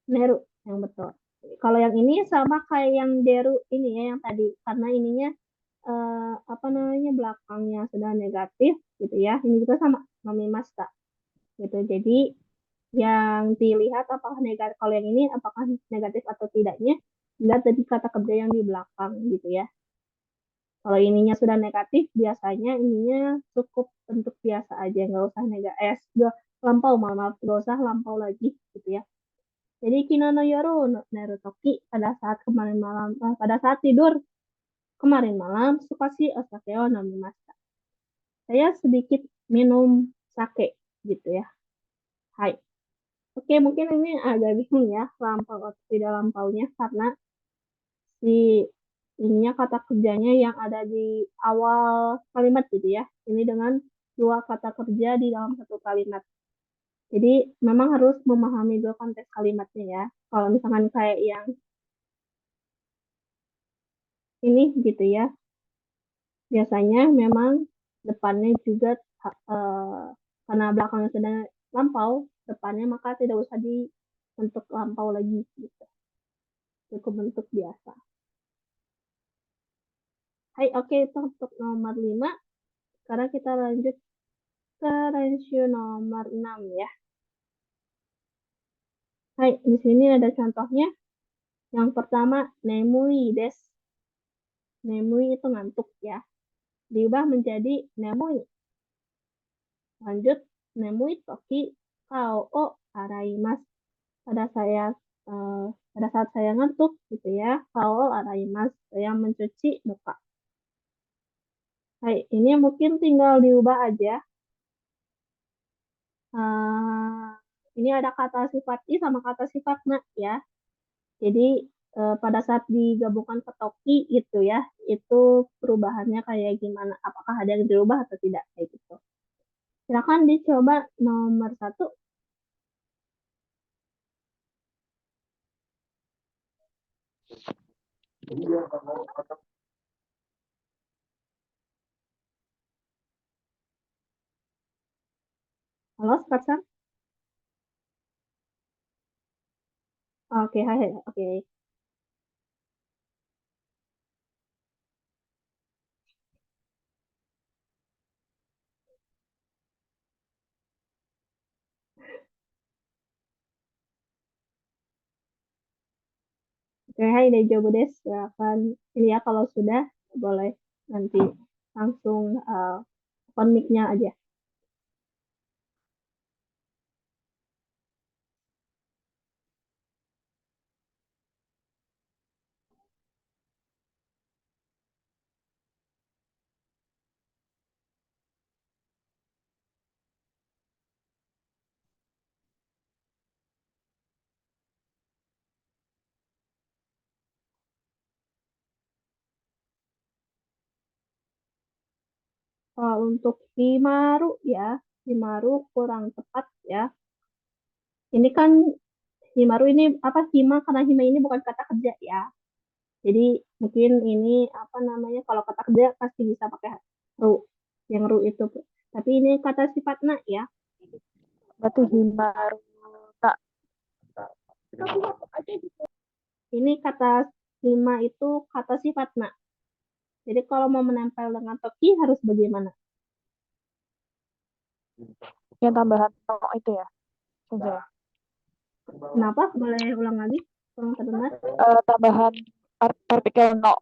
Neru yang betul. Kalau yang ini sama kayak yang deru ini ya yang tadi karena ininya apa namanya belakangnya sudah negatif gitu ya. Ini juga sama nomimasta gitu. Jadi yang dilihat apakah negatif kalau yang ini apakah negatif atau tidaknya dilihat dari kata kerja yang di belakang gitu ya. Kalau ininya sudah negatif, biasanya ininya cukup bentuk biasa aja, nggak usah negatif, nggak lampau, maaf, nggak usah lampau lagi gitu ya. Jadi Kino no Yoru no Nerutoki pada saat kemarin malam, pada saat tidur kemarin malam, suka si osake o namimashita. Saya sedikit minum sake gitu ya. Hai. Oke, mungkin ini agak bingung ya, lampau atau tidak lampaunya karena si ininya kata kerjanya yang ada di awal kalimat gitu ya. Ini dengan dua kata kerja di dalam satu kalimat. Jadi memang harus memahami dua konteks kalimatnya ya. Kalau misalkan kayak yang ini gitu ya, biasanya memang depannya juga eh, karena belakangnya sudah lampau, depannya maka tidak usah dibentuk lampau lagi gitu. Cukup bentuk biasa. Hai, oke itu untuk nomor 5. Sekarang kita lanjut ke rasio nomor 6 ya. Hai, di sini ada contohnya. Yang pertama, nemui des. Nemui itu ngantuk ya. Diubah menjadi nemui. Lanjut, nemui toki kao o araimasu. Pada saya eh, pada saat saya ngantuk gitu ya, kao o araimasu, saya mencuci muka. Hai, ini mungkin tinggal diubah aja. Ini ada kata sifat i sama kata sifat na ya. Jadi pada saat digabungkan ke toki gitu ya, itu perubahannya kayak gimana? Apakah ada yang dirubah atau tidak kayak gitu? Silakan dicoba nomor 1. Halo, Sparsan? Oke, hai, hai, oke. Oke, hai, Dejo Budes. Silakan ini ya kalau sudah boleh nanti langsung open mic-nya aja. Untuk Himaru ya, Himaru kurang tepat ya. Ini kan Himaru ini apa Hima karena Hima ini bukan kata kerja ya. Jadi mungkin ini apa namanya kalau kata kerja pasti bisa pakai ru. Yang ru itu. Tapi ini kata sifat na ya. Berarti himaru tak. Ini kata Hima itu kata sifat na. Jadi kalau mau menempel dengan toki harus bagaimana? Yang tambahan no itu ya, saja. Kenapa? Boleh ulang lagi? Kurang terdengar. Tambahan partikel no.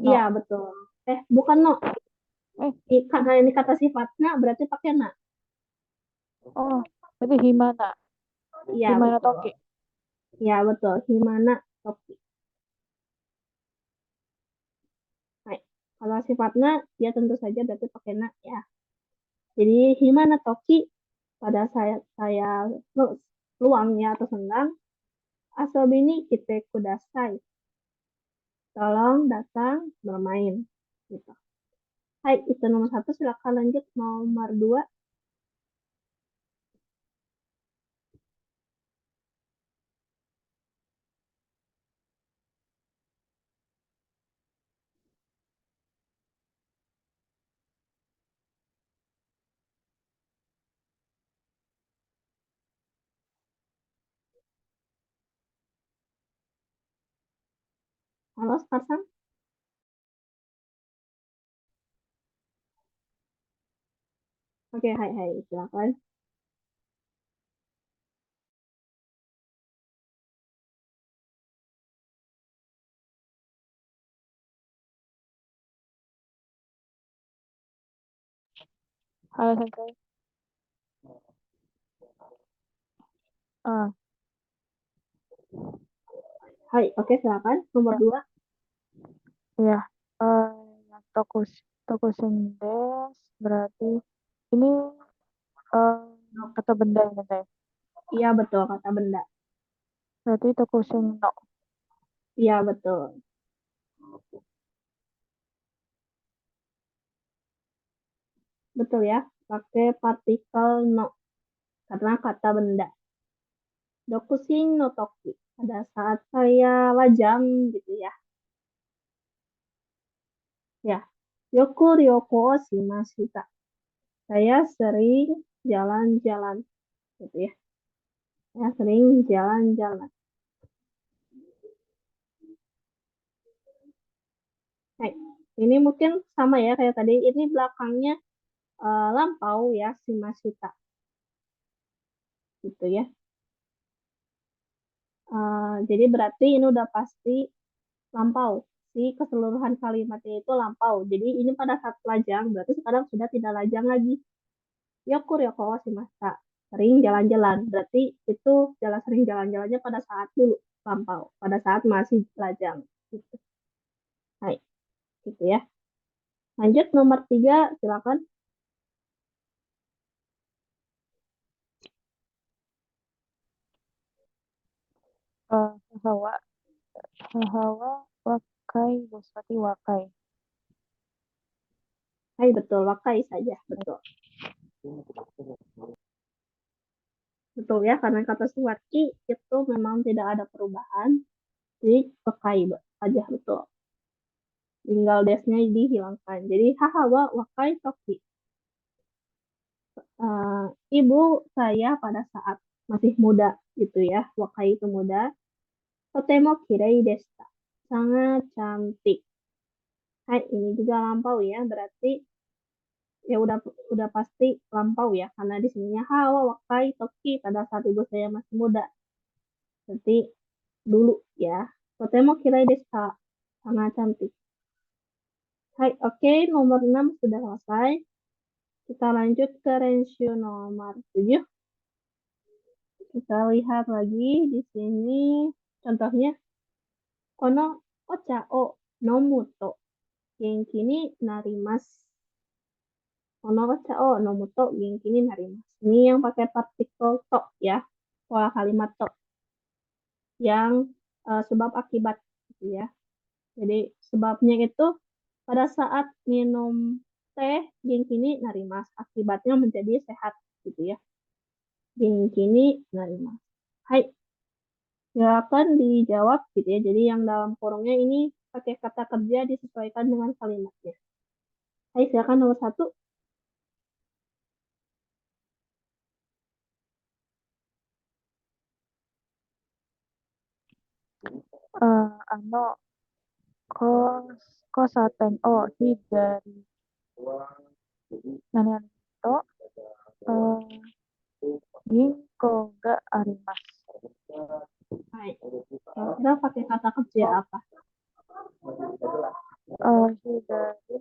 Iya betul. Bukan no. Eh, Karena ini kata sifatnya berarti pakai na. berarti himana. Iya Himana betul. toki. Iya betul. Himana toki. Kalau sifatnya ya tentu saja berarti pakai na ya. Jadi himana toki pada saya luangnya atau senang. Asobi ni kite kudasai. Tolong datang bermain. Gitu. Hai, itu nomor satu. Silakan lanjut nomor dua. Halo, Sparsan. Oke, hai, hai. Silakan. Halo, Sensei. Ah, Hai, oke, silakan. Nomor ya, dua. ya. Yang tokusen des berarti ini kata benda ya, Sensei. Iya, betul. Kata benda. Berarti tokusen no. Iya, betul. Betul ya. Pakai partikel no. Karena kata benda. Dokusin no toki. Pada saat saya lajang gitu ya. Ya. Yoku ryoko shimashita. Saya sering jalan-jalan gitu ya. Saya sering jalan-jalan. Nah, ini mungkin sama ya kayak tadi. Ini belakangnya lampau ya, shimashita. Gitu ya. Jadi berarti ini udah pasti lampau. Si keseluruhan kalimatnya itu lampau. Jadi ini pada saat lajang, berarti sekarang sudah tidak lajang lagi. Yokur yoko shimashita. Sering jalan-jalan. Berarti itu sering jalan-jalannya pada saat dulu lampau. Pada saat masih lajang. Gitu. Hai, gitu ya. Lanjut nomor 3, silakan. Hahawa, hahawa, wakai, berarti wakai. Hai, betul. Wakai saja. Betul. Betul ya, karena kata suwaki itu memang tidak ada perubahan. Jadi wakai saja. Betul. Tinggal desnya dihilangkan. Jadi hahawa wakai toki. Ibu saya pada saat masih muda gitu ya. Wakai itu muda. Totemo kirei deshita. Sangat cantik. Hai, ini juga lampau ya. Berarti ya udah pasti lampau ya. Karena di sininya hawa wakai toki pada saat ibu saya masih muda. Berarti dulu ya. Totemo kirei deshita. Sangat cantik. Hai, oke. Nomor 6 sudah selesai. Kita lanjut ke rensio nomor 7. Kita lihat lagi di sini contohnya kono ocha o nomu to genki ni narimasu. Kono ocha o nomu to genki ni narimasu. Ini yang pakai partikel to ya. Pola kalimat to yang sebab akibat gitu ya. Jadi sebabnya itu pada saat minum teh genki ni narimasu. Akibatnya menjadi sehat gitu ya. Genki ni narimasu. Hai, silakan dijawab gitu ya. Jadi yang dalam kurungnya ini pakai kata kerja disesuaikan dengan kalimatnya. Ayo silakan nomor 1. Ano, kosaten o hidari nanian to ginko ga arimasu. Baik. Kira-kira pakai kata kerja apa? Hidari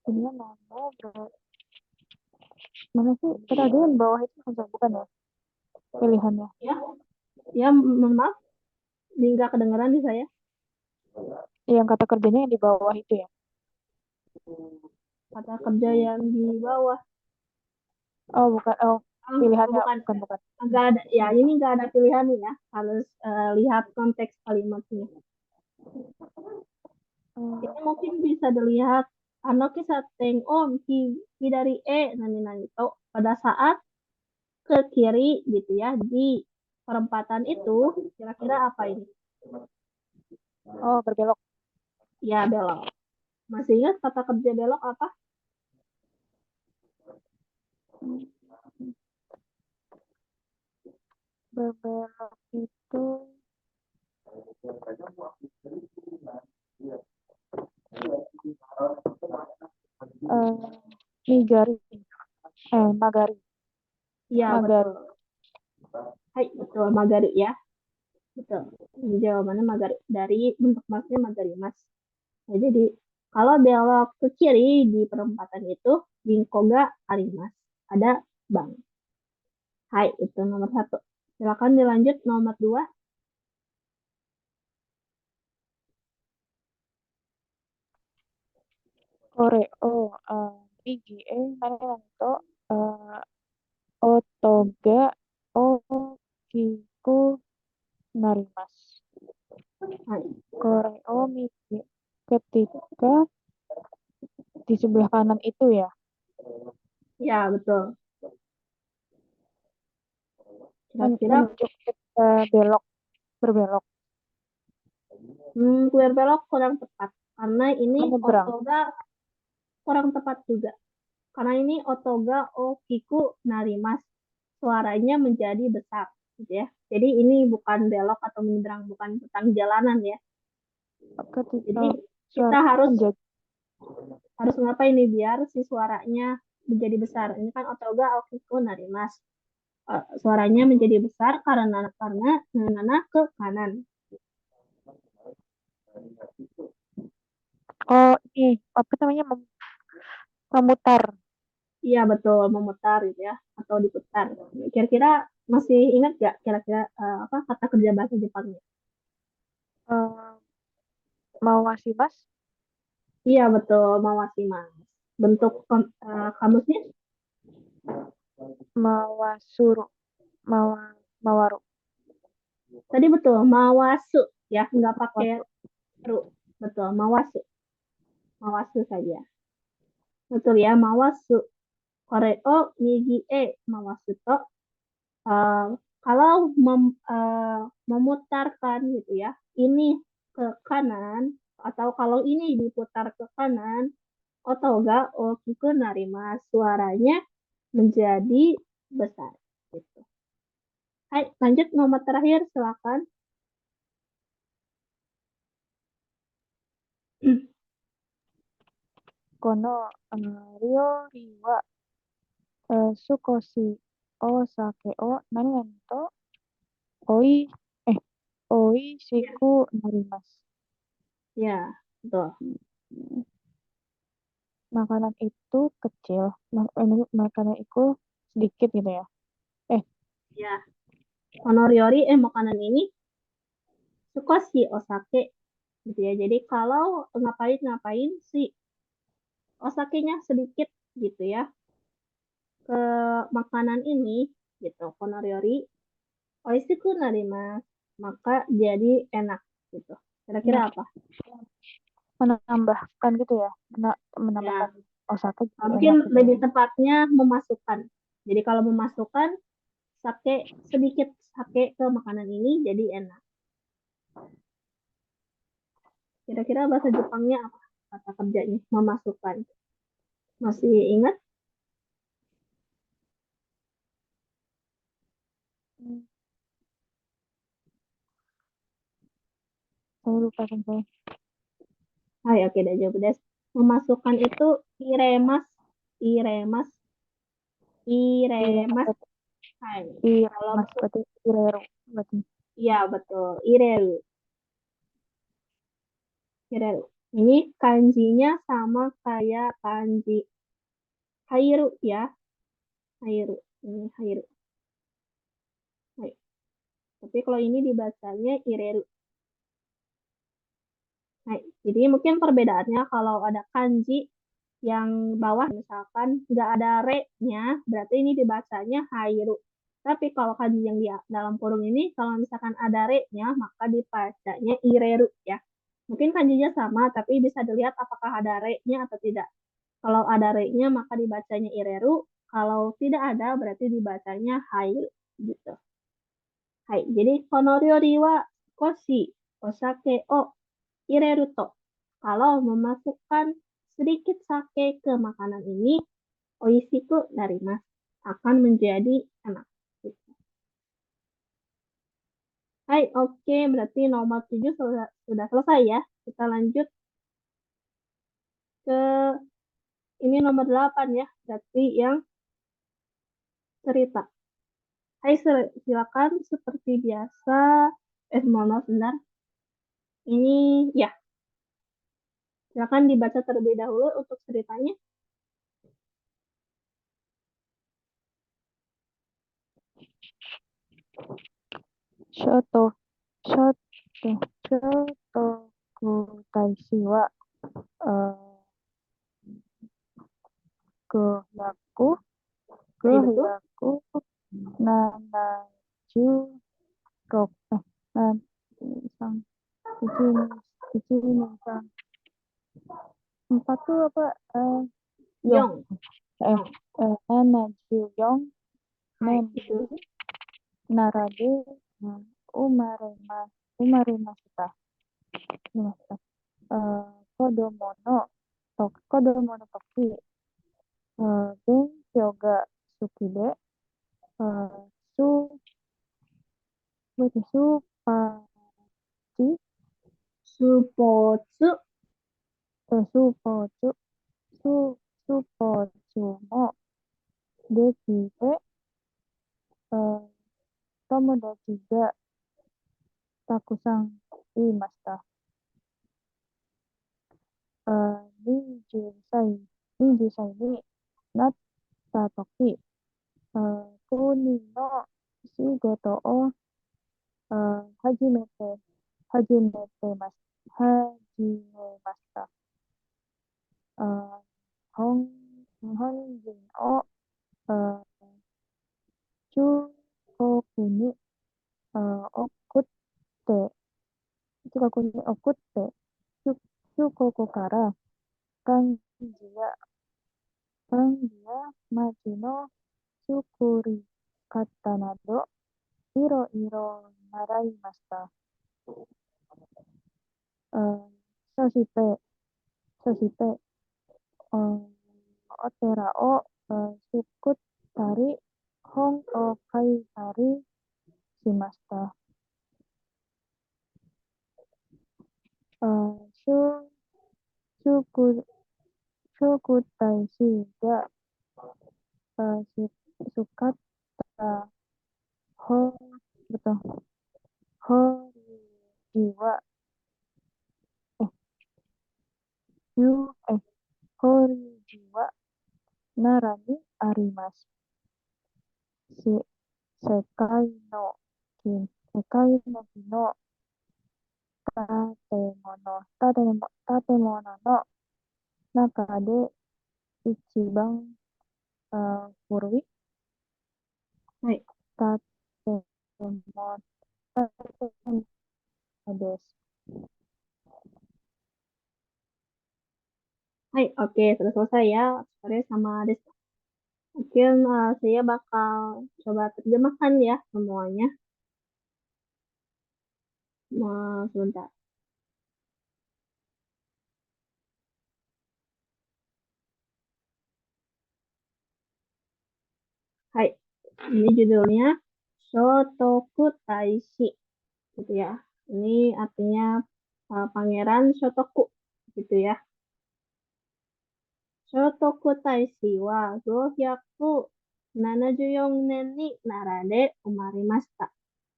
ini nama mana sih tadi yang bawah itu bukan ya pilihannya? Ya, ya mohon maaf, nggak kedengeran di saya. Yang kata kerjanya yang di bawah itu ya. Kata kerja yang di bawah. Oh, bukan. Oh, pilihannya Bukan. bukan. Nggak ada, ya ini nggak ada pilihan ya. Harus lihat konteks kalimatnya. Ini mungkin bisa dilihat Anoki sateng om ki dari nani itu pada saat ke kiri gitu ya di perempatan itu kira-kira apa ini? Oh, berbelok. Ya belok. Masih ingat kata kerja belok apa? Berbelok itu migari. Magari. Iya Magari. betul. Hai betul magari ya. Betul. Ini jawabannya magari dari bentuk masnya magari mas. Nah, jadi kalau belok ke kiri di perempatan itu Bingkoga Arimas. Ada Bang. Hai, itu nomor satu. Silakan dilanjut nomor dua. Koreo. Igi. Mana to. Otoga. Kiku narimas. Hai. Koreo migi. Ketika di sebelah kanan itu ya. Ya, betul. Kira-kira Menunjuk ke belok. Berbelok. kulir belok kurang tepat. Karena ini Menyeberang. otoga kurang tepat juga. Karena ini otoga okiku narimas. Suaranya menjadi besar. Gitu ya. Jadi ini bukan belok atau menyeberang, bukan tentang jalanan ya. Ketika Jadi kita suara harus menjadi ngapain nih biar si suaranya menjadi besar. Ini kan otoga okiku narimas. Suaranya menjadi besar karena nana ke kanan. ini apa namanya memutar. Iya betul memutar gitu ya atau diputar. Kira-kira masih ingat gak kira-kira apa kata kerja bahasa Jepangnya? Eh, Mawashimas. Iya betul mas. Bentuk kamusnya Mawasuru. Mawaru. tadi betul mawasu ya nggak pakai Mawasu. ru. Betul mawasu saja. Betul ya mawasu. Koreo nigi mawasu to. Uh, kalau memutarkan gitu ya, ini ke kanan atau kalau ini diputar ke kanan, otoga okiku narima suaranya menjadi besar. Gitu. Hai, lanjut nomor terakhir silakan. Kono ryo riwa sukoshi o sake o nani to oi oi Ya, shiku narimasu. ya, betul. Makanan itu kecil. Makanan itu sedikit gitu ya. Ya, honoriori makanan ini suka si osake gitu ya. Jadi kalau ngapain si osakenya sedikit gitu ya ke makanan ini gitu honoriori oishiku narimasu maka jadi enak gitu. Kira-kira Ya, apa? menambahkan gitu ya. Menambahkan Ya, osaka jadi mungkin enak gitu. lebih tepatnya memasukkan. Jadi kalau memasukkan sedikit sake ke makanan ini jadi enak. Kira-kira bahasa Jepangnya apa? Kata kerjanya memasukkan. Masih ingat? Saya lupa kan saya. Ah, ya, oke, udah jawab des. Memasukkan itu iremas, iremas, Iya, iremas. berarti Hai. iya, Kalau Mas, berarti Ireru. Berarti. ya betul, ireru, ireru. Ini kanjinya sama kayak kanji hairu ya, hairu. Ini hairu. Hai. Tapi kalau ini dibacanya ireru. Nah, jadi mungkin perbedaannya kalau ada kanji yang bawah misalkan nggak ada re-nya, berarti ini dibacanya hairu. Tapi kalau kanji yang di dalam kurung ini, kalau misalkan ada re-nya, maka dibacanya ireru ya. Mungkin kanjinya sama, tapi bisa dilihat apakah ada re-nya atau tidak. Kalau ada re-nya, maka dibacanya ireru. Kalau tidak ada, berarti dibacanya hairu gitu. Hai, jadi konoryori wa koshi osake o ireru to. Kalau memasukkan sedikit sake ke makanan ini, oishiku narimasu. Akan menjadi enak. Hai, oke. Berarti nomor 7 sudah selesai ya. Kita lanjut ke ini nomor 8 ya. Berarti yang cerita. Hai, silakan seperti biasa. Mohon maaf, sebentar. Ini, ya. Silakan dibaca terlebih dahulu untuk ceritanya. Shoto, shoto, shoto, kutaishi wa, gohyaku, Hai, betul. gohyaku, nanaju, rok, sang, ini, sang, 4 tuh apa, Yong. Yong. nanaju, yong, Hai, nani, betul. narade, umarimashita. Kodomo no toki, benkyou ga suki de, su, Supotsu. supotsu, supotsu mo dekite, tomodachi ga takusan imashita. 20歳になったとき、公認の仕事を始めました。日本人を中国に送って、中国から漢字や文字の作り方などいろいろ習いました。そして、お寺を作ったり、本を書いたりしました。祝大師が使った法事は、法事は奈良にあります。世界の木の建物の中で一番古いはい。建物です。Hai, oke. Sudah selesai ya. Sore sama Desa. Mungkin saya bakal coba terjemahkan ya semuanya. Sebentar. Hai, ini judulnya Shotoku Taishi, gitu ya. Ini artinya Pangeran Shotoku, gitu ya. Shotoku Taishi wa 574 nen ni Nara de umarimashita.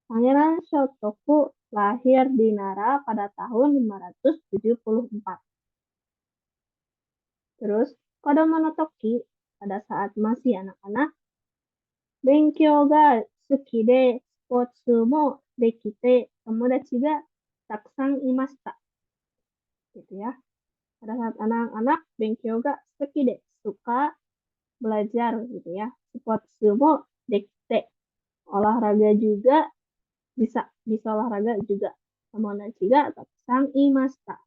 Pangeran Shotoku lahir di Nara pada tahun 574. Terus, Kodomo no Toki, pada saat masih anak-anak, Benkyou ga suki de spotsu mo dekite tomodachi ga takusan imashita. gitu ya. Pada saat anak-anak benkyo ga suki de, suka belajar gitu ya. Sportsu mo dekite, olahraga juga bisa olahraga juga. Tomodachi ga takusan imashita,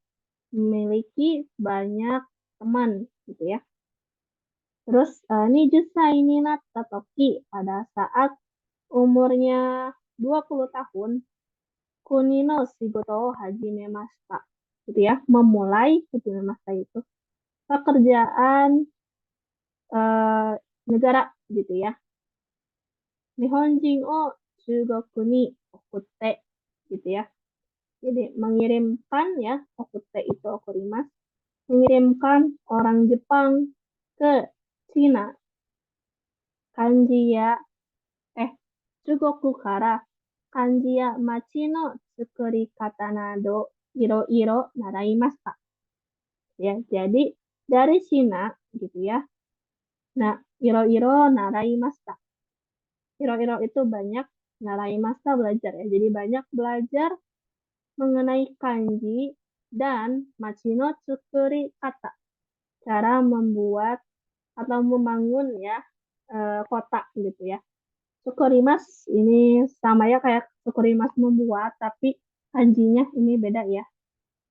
memiliki banyak teman gitu ya. Terus 20 歳になった時, pada saat umurnya 20 tahun, kuni no shigoto o hajimemashita. Gitu ya, memulai hajimemashita itu pekerjaan negara gitu ya. Nihonjin o Chugoku ni okutte gitu ya. Jadi mengirimkan ya, okutte itu okurimasu, mengirimkan orang Jepang ke Cina. Kanji ya Chugoku kara kanji ya machi no tsukurikata nado iro-iro naraimashita. Ya, jadi dari Cina gitu ya. Nah, iro-iro naraimashita. Iro-iro itu banyak, naraimashita belajar ya. Jadi banyak belajar mengenai kanji dan machi no tsukurikata. Cara membuat atau membangun ya kota gitu ya. Tsukurimas ini sama ya kayak tsukurimas membuat, tapi kanjinya ini beda ya.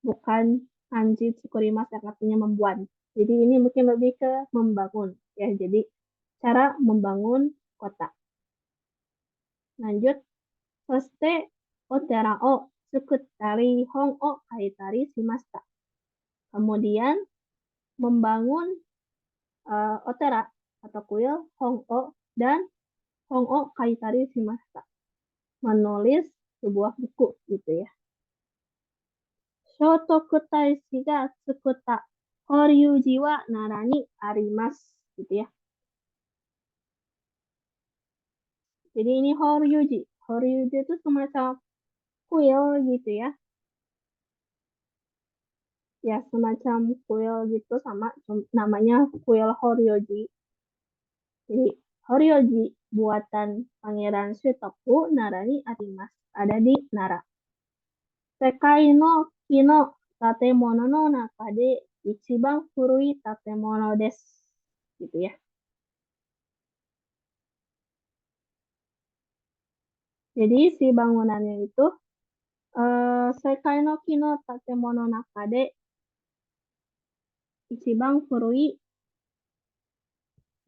Bukan kanji tsukurimas yang artinya membuat. Jadi ini mungkin lebih ke membangun ya. Jadi cara membangun kota. Lanjut. Soste otera o tsukuttari hon o kaitari shimashita. Kemudian membangun otera atau kuil hon o dan hon o kaitari shimashita. Menulis sebuah buku gitu ya. Shotoku Taishi ga tsukutta Horyuji wa nara ni arimasu gitu ya. Jadi ini Horyuji. Horyuji itu semacam kuil gitu ya. Ya semacam kuil gitu sama namanya kuil Horyuji. Jadi Horyuji buatan Pangeran Shutoku nara ni arimasu. Ada di Nara. Sekai no ki no tatemono no naka de ichiban furui tatemono desu. Gitu ya. Jadi si bangunannya itu Sekai no ki no tatemono naka de ichiban furui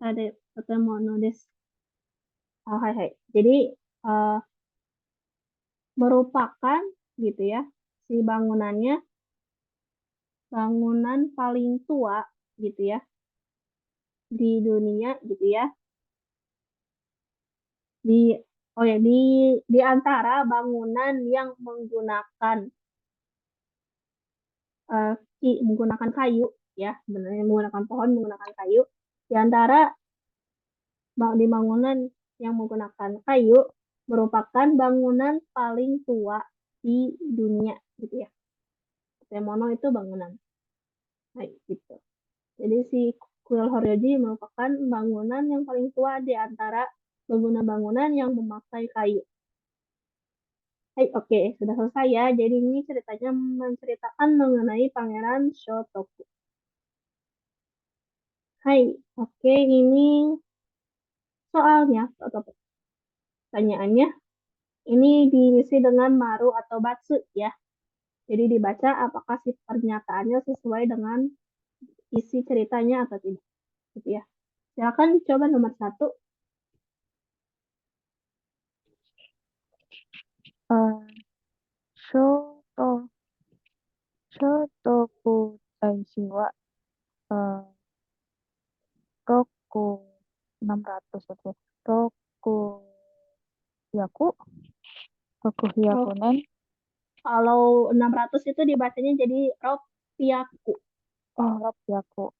tatemono desu. Oh, hai hai. Jadi merupakan gitu ya si bangunannya bangunan paling tua gitu ya di dunia gitu ya. Di antara bangunan yang menggunakan menggunakan kayu ya, sebenarnya menggunakan pohon, menggunakan kayu. Di antara di bangunan yang menggunakan kayu merupakan bangunan paling tua di dunia gitu ya. Temono itu bangunan. Nah, gitu. Jadi si kuil Horyoji merupakan bangunan yang paling tua di antara bangunan-bangunan yang memakai kayu. Hai, oke, sudah selesai ya. Jadi ini ceritanya menceritakan mengenai Pangeran Shotoku. Hai, oke, ini soalnya atau pertanyaannya ini diisi dengan maru atau batsu ya. Jadi dibaca apakah si pernyataannya sesuai dengan isi ceritanya atau tidak. Gitu ya. Silakan coba nomor 1. Shoto Shotoku Taishi wa Roku 600 oke. Roku Hyaku nen. Kalau 600 itu dibacanya jadi Ropyaku. Oh, Ropyaku.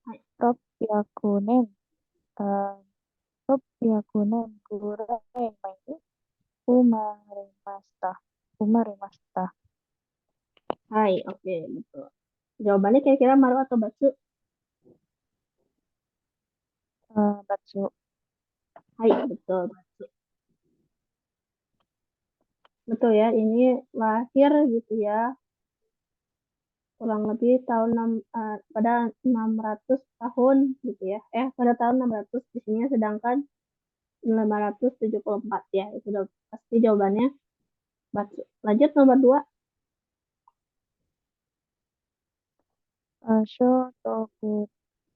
Hai. Ropyaku nen. Ropyaku nen gurai mai umarimashita. Hai, oke, betul. Jawabannya kira-kira maru atau batsu? Batsu. Hai, betul, batsu. Betul ya, ini lahir gitu ya. kurang lebih pada 600 tahun gitu ya. Pada tahun 600 di sini, sedangkan 574 ya. Itu udah pasti jawabannya Batsu. Lanjut nomor 2.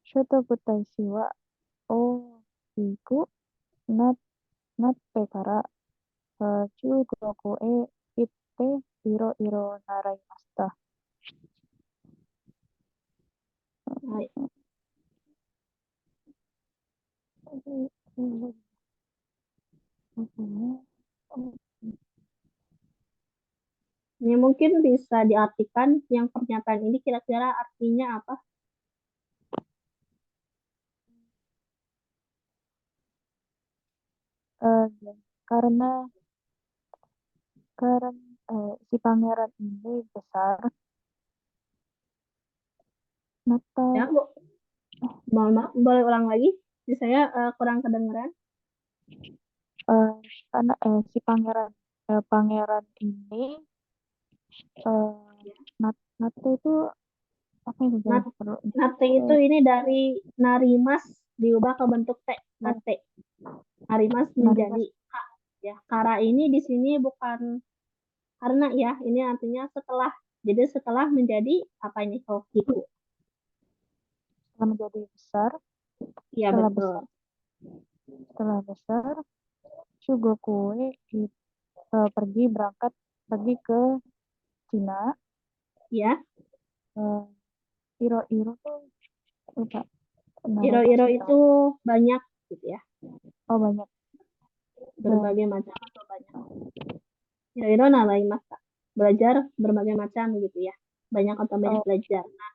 Shotoku Taishi wa Okiku natte kara Chugoku e itte iro iro naraimashita. Hai. Ini mungkin bisa diartikan yang pernyataan ini kira-kira artinya apa? Karena si pangeran ini besar. Natta Ya, Bu. Mohon maaf, boleh ulang lagi? Saya kurang kedengeran. karena si pangeran ini Natte itu apa yang Nate itu ini dari narimas diubah ke bentuk T. Nate. Narimas menjadi K. Ya, kara ini di sini bukan karena ya, ini artinya setelah. Jadi setelah menjadi apa ini? Hokiku. setelah menjadi besar. Iya, betul. Setelah besar, Chugoku pergi ke Cina. Ya. Iro-iro tuh lupa. Iro-iro itu banyak gitu ya. Oh, banyak. Berbagai macam atau banyak. Iro-iro naraimashita. Belajar berbagai macam gitu ya. Banyak atau banyak belajar. Nah,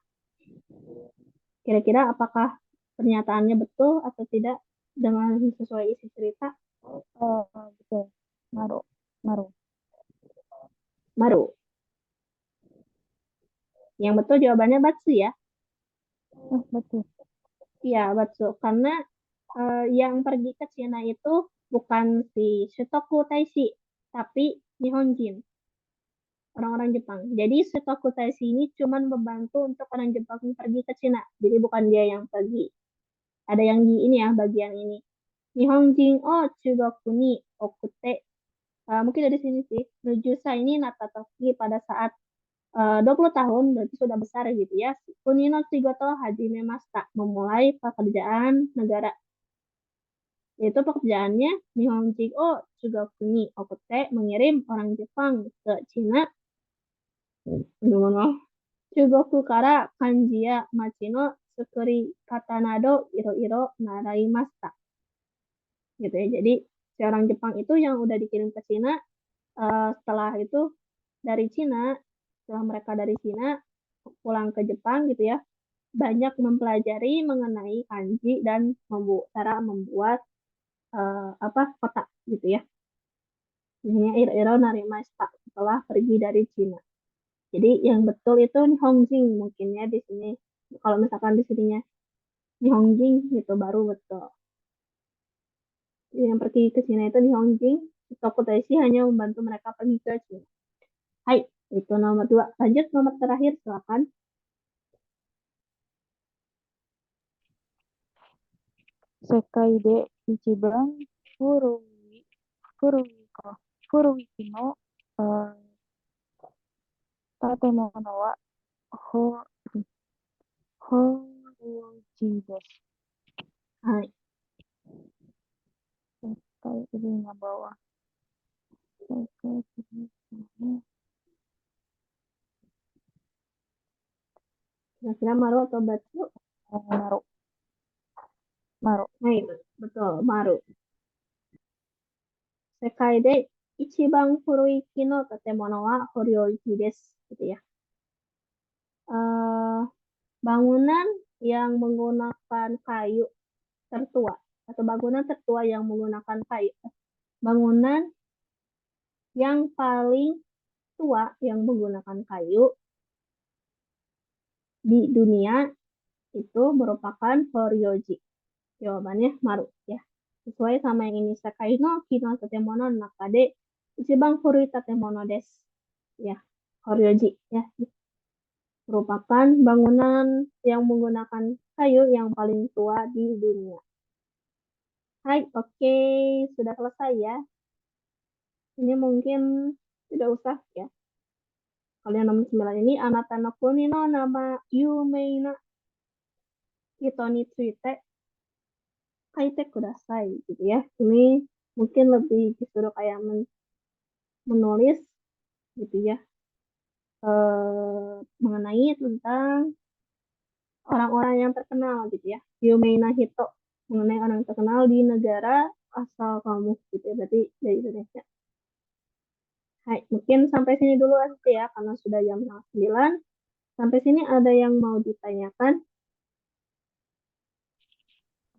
kira-kira apakah pernyataannya betul atau tidak dengan sesuai isi cerita? Betul. Maru. Yang betul jawabannya Batsu ya. Betul. Iya, Batsu. Karena yang pergi ke Cina itu bukan si Shutoku Taishi, tapi Nihonjin. Orang-orang Jepang. Jadi Shutoku Taishi ini cuma membantu untuk orang Jepang pergi ke Cina. Jadi bukan dia yang pergi. Ada yang di ini ya, bagian ini. Nihonjin o Chugoku ni okute. Mungkin dari sini sih. Nujusa ini Natatoki pada saat 20 tahun, berarti sudah besar gitu ya. Kunino Shigoto Hajime Masta. Memulai pekerjaan negara. Yaitu pekerjaannya Nihonjin o Chugoku ni okute. Mengirim orang Jepang ke Cina. Chugoku kara kanji ya machi no tsukuri kata nado iro-iro naraimashita. Gitu ya. Jadi seorang Jepang itu yang udah dikirim ke Cina, setelah itu dari Cina, setelah mereka dari Cina pulang ke Jepang gitu ya, banyak mempelajari mengenai kanji dan cara membuat kotak gitu ya. Ini iro-iro naraimashita setelah pergi dari Cina. Jadi yang betul itu Nihonjin mungkin ya di sini. Kalau misalkan di sininya Nihonjin gitu baru betul. Yang pergi ke Cina itu Nihonjin. Toku Taishi hanya membantu mereka pergi ke Cina. Hai, itu nomor 2. Lanjut nomor terakhir, silakan. Sekai de ichiban furuiki no tatemono wa horyoji desu. Hai. Sekai ini yang bawah. Kira-kira Maru atau Batsu? Maru. Hai, betul, Maru. Sekai de ichiban furuiki no tatemono wa horyoji desu. Gitu ya. Bangunan yang menggunakan kayu tertua atau bangunan tertua yang menggunakan kayu. Bangunan yang paling tua yang menggunakan kayu di dunia itu merupakan Horyoji. Jawabannya Maru ya. Sesuai sama yang ini. Sakai no kino tatemono nakade ichiban furui tatemono desu. Ya, Horyoji ya. merupakan bangunan yang menggunakan kayu yang paling tua di dunia. Hai, oke, sudah selesai ya. Ini mungkin tidak usah ya. Kalau yang nomor 9 ini, anata no kuni no nama yumei na hito ni tsuite kaite kudasai gitu ya. Ini mungkin lebih disuruh kayak menulis gitu ya. Mengenai tentang orang-orang yang terkenal gitu ya. Yumei na hito, mengenai orang yang terkenal di negara asal kamu gitu ya. Berarti dari Indonesia. Hai, mungkin sampai sini dulu aja ya, karena sudah jam 9. Sampai sini ada yang mau ditanyakan?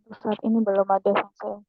Untuk saat ini belum ada yang saya